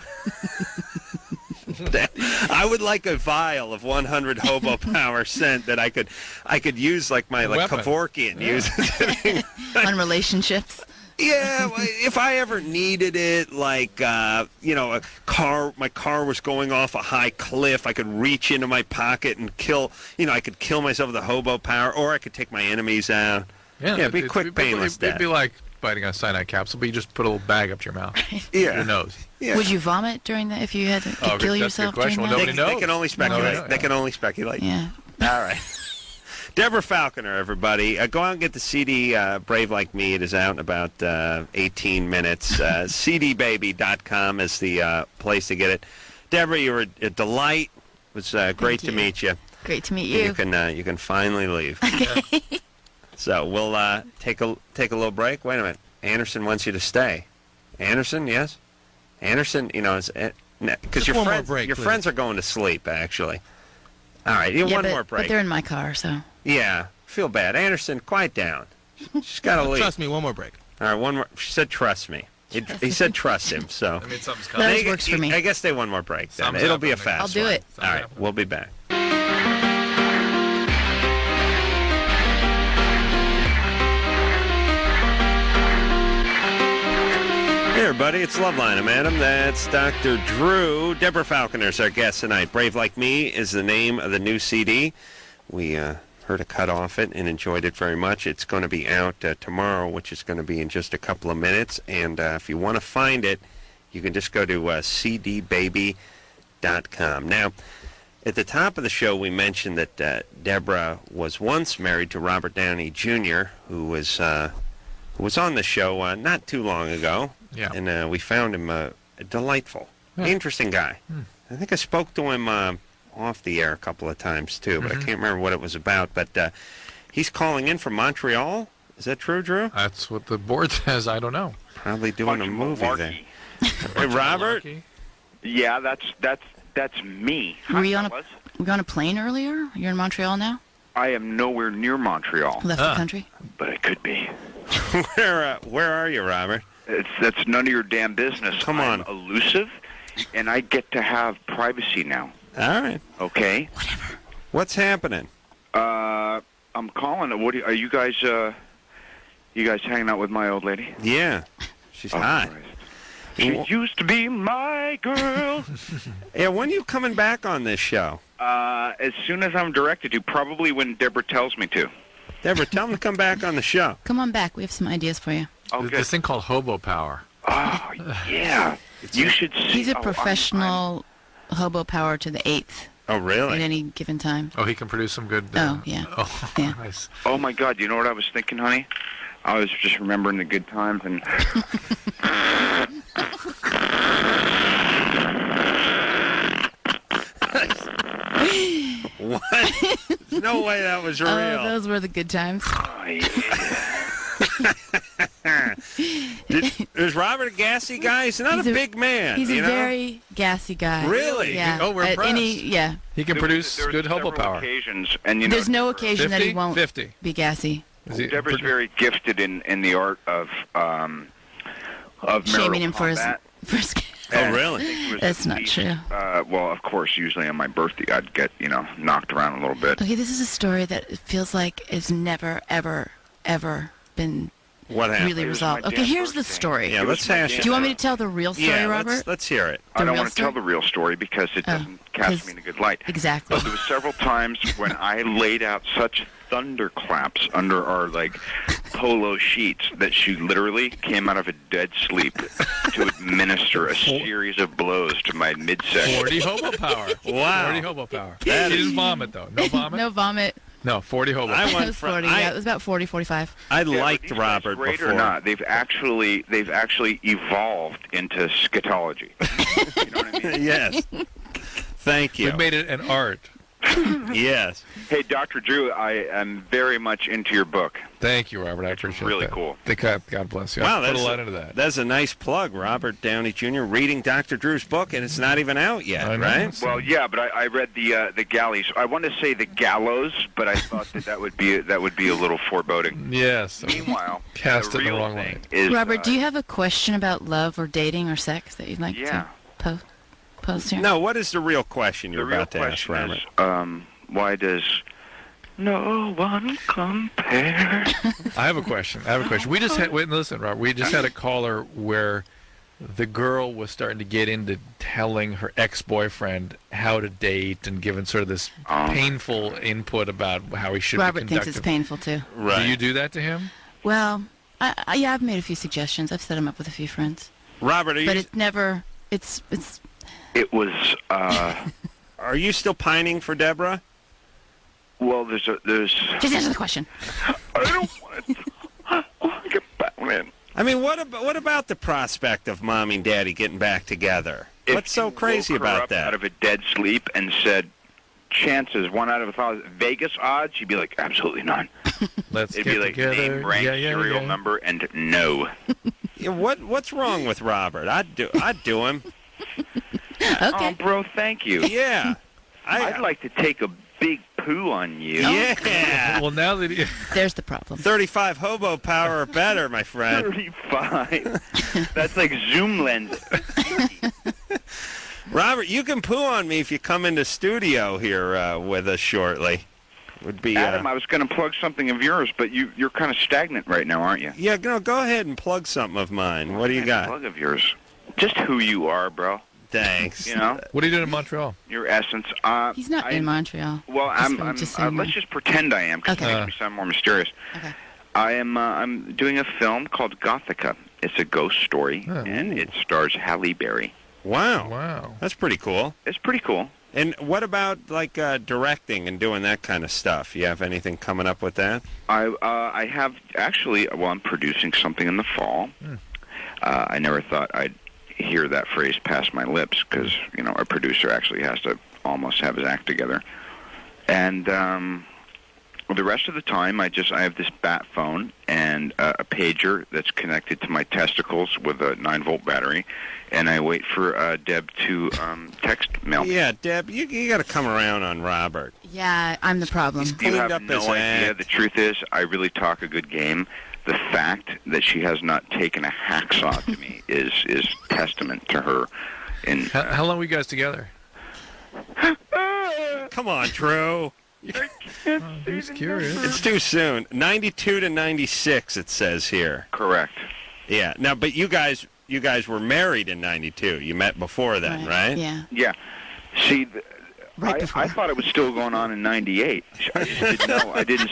I would like a vial of 100 hobo power scent that I could use like my Kevorkian uses on relationships. Yeah, if I ever needed it, like my car was going off a high cliff, I could reach into my pocket and I could kill myself with the hobo power, or I could take my enemies out. Yeah, it'd be a quick, painless death. It'd be like biting a cyanide capsule, but you just put a little bag up to your mouth. Your nose. Yeah. Would you vomit during that if you had to kill yourself? That's a good question. During Well, that? nobody knows. They can only speculate. They can only speculate. Yeah. All right. Deborah Falconer, everybody. Go out and get the CD, Brave Like Me. It is out in about 18 minutes. cdbaby.com is the place to get it. Deborah, you were a delight. It was great to meet you. Great to meet you. You can finally leave. Okay. So we'll take a little break. Wait a minute. Anderson wants you to stay. Anderson, yes? Anderson, because your friends are going to sleep, actually. All right, one more break. But they're in my car, so. Yeah, feel bad. Anderson, quiet down. She's got to leave. Trust me, one more break. All right, one more. She said trust me. He said trust him, so. I mean, something's coming. That works for me. I guess they want more break then. Something's It'll be a happening. fast I'll do one. it. All right, we'll be back. Hey everybody, it's Loveline. I'm Adam. That's Dr. Drew. Deborah Falconer is our guest tonight. Brave Like Me is the name of the new CD. We heard a cut off it and enjoyed it very much. It's going to be out tomorrow, which is going to be in just a couple of minutes. And if you want to find it, you can just go to cdbaby.com. Now, at the top of the show, we mentioned that Deborah was once married to Robert Downey Jr., who was on the show not too long ago. Yeah. And we found him delightful, interesting guy. I think I spoke to him off the air a couple of times, too, but I can't remember what it was about. But he's calling in from Montreal. Is that true, Drew? That's what the board says. I don't know. Probably doing a movie there. Hey, Robert? Yeah, that's me. Were you on a plane earlier? You're in Montreal now? I am nowhere near Montreal. Left the country? But I could be. Where are you, Robert? That's none of your damn business. Come on. I'm elusive, and I get to have privacy now. All right. Okay. Whatever. What's happening? I'm calling. Are you guys hanging out with my old lady? Yeah. She's hot. Christ. She used to be my girl. Yeah, when are you coming back on this show? As soon as I'm directed to, probably when Deborah tells me to. Deborah, tell him to come back on the show. Come on back. We have some ideas for you. Oh, good. This thing called hobo power. Oh, yeah. You should see. He's a professional hobo power to the 8th. Oh, really? At any given time. Oh, he can produce some good... Oh, yeah. Oh, yeah. Nice. Oh, my God. You know what I was thinking, honey? I was just remembering the good times and... What? There's no way that was real. Those were the good times. Oh, yeah. Is Robert a gassy guy? He's not a big man. He's a very gassy guy. Really? Yeah. Oh, we're impressed. He can produce good hobo power. Occasions, and there's no occasion that he won't 50. be gassy. Deborah's very gifted in the art of shaming him for combat. his Oh, really? That's not true. Well, of course, usually on my birthday, I'd get, knocked around a little bit. Okay, this is a story that it feels like it's never, ever, ever been really resolved. Okay, here's the story. Yeah, let's hash it. Do you want me to tell the real story, Robert? Let's hear it. I don't want to tell the real story because it doesn't cast me in a good light. Exactly. But there were several times when I laid out such thunderclaps under our, polo sheets that she literally came out of a dead sleep to administer a series of blows to my midsection. 40 hobo power. Wow. 40 hobo power. He didn't vomit, though. No vomit? No vomit. No, 40 hobo power. It was 40. Yeah, it was about 40, 45. I liked Robert great before. or not, they've actually evolved into scatology. You know what I mean? Yes. Thank you. We made it an art. Yes. Hey, Dr. Drew, I am very much into your book. Thank you, Robert. I appreciate really that. cool. God bless you. Wow, I put a lot into that. That's a nice plug, Robert Downey Jr. reading Dr. Drew's book, and it's not even out yet, right? Well, yeah, but I read the galleys. I wanted to say the gallows, but I thought that would be a little foreboding. Yes. Meanwhile, cast the it the real wrong thing way. is, Robert, do you have a question about love or dating or sex that you'd like to post here? No, what is the real question you're about to ask, Robert? Why does no one compare? I have a question. We just had, listen, Robert, we just had a caller where the girl was starting to get into telling her ex-boyfriend how to date and giving sort of this painful input about how he should be conducted. Robert thinks it's painful, too. Right. Do you do that to him? Well, I've made a few suggestions. I've set him up with a few friends. Robert, but it's never, it's... It was, Are you still pining for Deborah? Well, there's... Just answer the question. I don't want to get back, man. I mean, what about the prospect of Mom and Daddy getting back together? What's so crazy about that? Out of a dead sleep and said, chances 1 out of 1,000, Vegas odds, she'd be like, absolutely none. Let's It'd get be like together. name, rank, serial number, and no. Yeah, what's wrong with Robert? I'd do him. Okay. Oh, bro, thank you. Yeah. I'd like to take a big poo on you. Yeah. Well, now that There's the problem. 35 hobo power or better, my friend. 35. That's like zoom lens. Robert, you can poo on me if you come into studio here with us shortly. Would be Adam, I was going to plug something of yours, but you're kind of stagnant right now, aren't you? Yeah, no, go ahead and plug something of mine. What do you got? Plug of yours. Just who you are, bro. Thanks. You know? What are you doing in Montreal? Your essence. He's not in Montreal. Well, let's just pretend I am, because it makes me sound more mysterious. Okay. I'm doing a film called Gothica. It's a ghost story, and it stars Halle Berry. Wow. That's pretty cool. It's pretty cool. And what about, like, directing and doing that kind of stuff? You have anything coming up with that? I have, actually, I'm producing something in the fall. I never thought I'd hear that phrase pass my lips, because, you know, a producer actually has to almost have his act together. And the rest of the time, I have this bat phone and a pager that's connected to my testicles with a 9-volt battery, and I wait for Deb to text mail me. Yeah, Deb, you got to come around on Robert. Yeah, I'm the problem. You have no idea. The truth is, I really talk a good game. The fact that she has not taken a hacksaw to me is testament to her. How long were you guys together? Come on, Drew. He's curious. It's too soon. 92 to 96, it says here. Correct. Yeah. Now, but you guys were married in 92. You met before then, right? Yeah. Yeah. See, I thought it was still going on in 98. I just didn't know. I didn't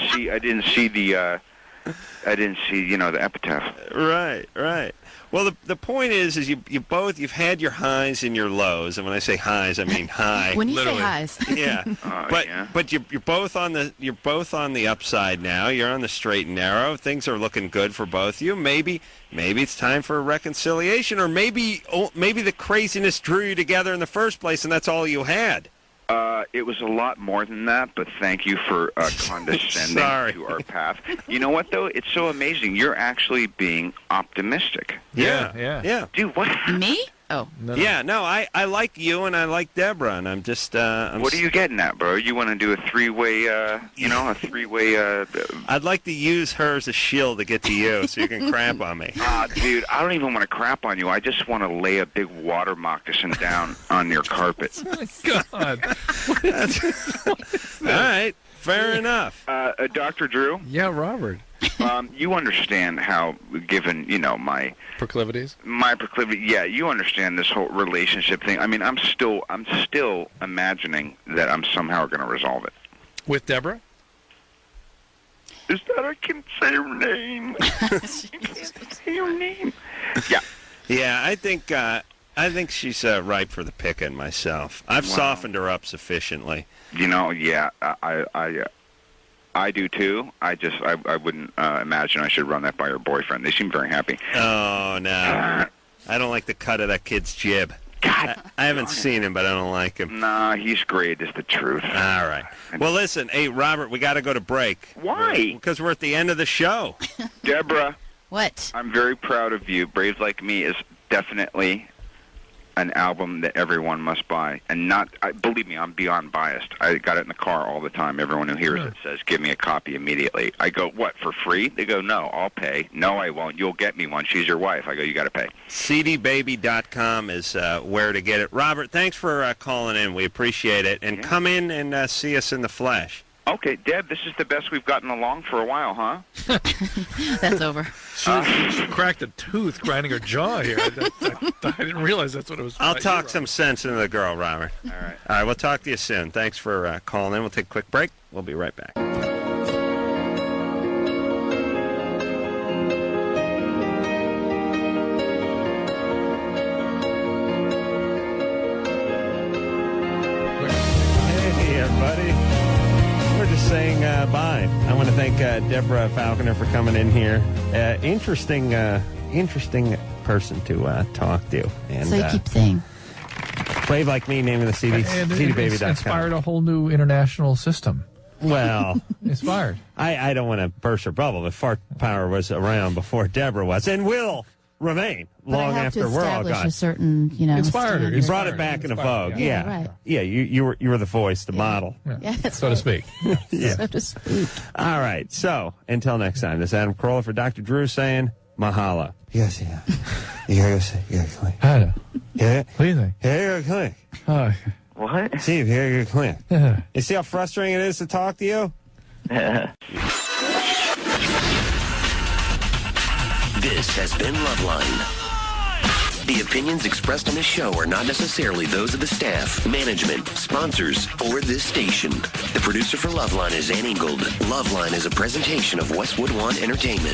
see the the epitaph. Right. Well, the point is you've had your highs and your lows, and when I say highs, I mean high. When you literally. say highs, yeah. But you're both on the upside now. You're on the straight and narrow. Things are looking good for both of you. Maybe it's time for a reconciliation, or maybe the craziness drew you together in the first place, and that's all you had. It was a lot more than that, but thank you for condescending to our path. You know what, though? It's so amazing. You're actually being optimistic. Yeah. Dude, what? Me? Oh. Yeah, no, I like you and I like Deborah, and I'm just... what are you getting at, bro? You want to do a three-way, I'd like to use her as a shield to get to you so you can crap on me. Dude, I don't even want to crap on you. I just want to lay a big water moccasin down on your carpet. Oh, my God. All right, fair enough. Dr. Drew? Yeah, Robert. You understand how, given, my proclivities? My proclivity, yeah, you understand this whole relationship thing. I mean, I'm still imagining that I'm somehow going to resolve it. With Deborah? Is that I can say her name? Say her name. Yeah. Yeah, I think she's ripe for the picking myself. I've softened her up sufficiently. Yeah, I do too. I wouldn't imagine I should run that by her boyfriend. They seem very happy. Oh, no. I don't like the cut of that kid's jib. God, I haven't seen him, but I don't like him. Nah, he's great, is the truth. All right. Well, listen, hey, Robert, we got to go to break. Why? Because we're at the end of the show. Deborah. What? I'm very proud of you. Brave Like Me is definitely an album that everyone must buy. And believe me, I'm beyond biased. I got it in the car all the time. Everyone who hears it says, give me a copy immediately. I go, what, for free? They go, no, I'll pay. No, I won't. You'll get me one. She's your wife. I go, you got to pay. cdbaby.com is where to get it. Robert, thanks for calling in. We appreciate it. And come in and see us in the flesh. Okay, Deb, this is the best we've gotten along for a while, huh? That's over. She cracked a tooth grinding her jaw here. I didn't realize that's what it was. I'll talk some sense into the girl, Robert. All right. All right, we'll talk to you soon. Thanks for calling in. We'll take a quick break. We'll be right back. Hey, everybody. Saying bye. I want to thank Deborah Falconer for coming in here. Interesting person to talk to. And, so you keep saying. Brave Like Me, naming the CD, cdbaby.com. Inspired a whole new international system. Well, inspired. I don't want to burst her bubble, but fart power was around before Deborah was, and will remain But long I have after to we're all establish gone. a certain, Inspired her. standard. You brought it back into vogue. Yeah, right. Yeah, you were the voice, the model. Yeah, that's so to speak. Yeah. So to speak. All right. So until next time, this is Adam Carolla for Dr. Drew saying mahalo. Yes, yeah. You gotta go say, you gotta click. I know. Yeah? What do you think? Yeah, you gotta click. Oh. What? Steve, here you go click. Yeah. You see how frustrating it is to talk to you? This has been Loveline. The opinions expressed on this show are not necessarily those of the staff, management, sponsors, or this station. The producer for Loveline is Ann Ingold. Loveline is a presentation of Westwood One Entertainment.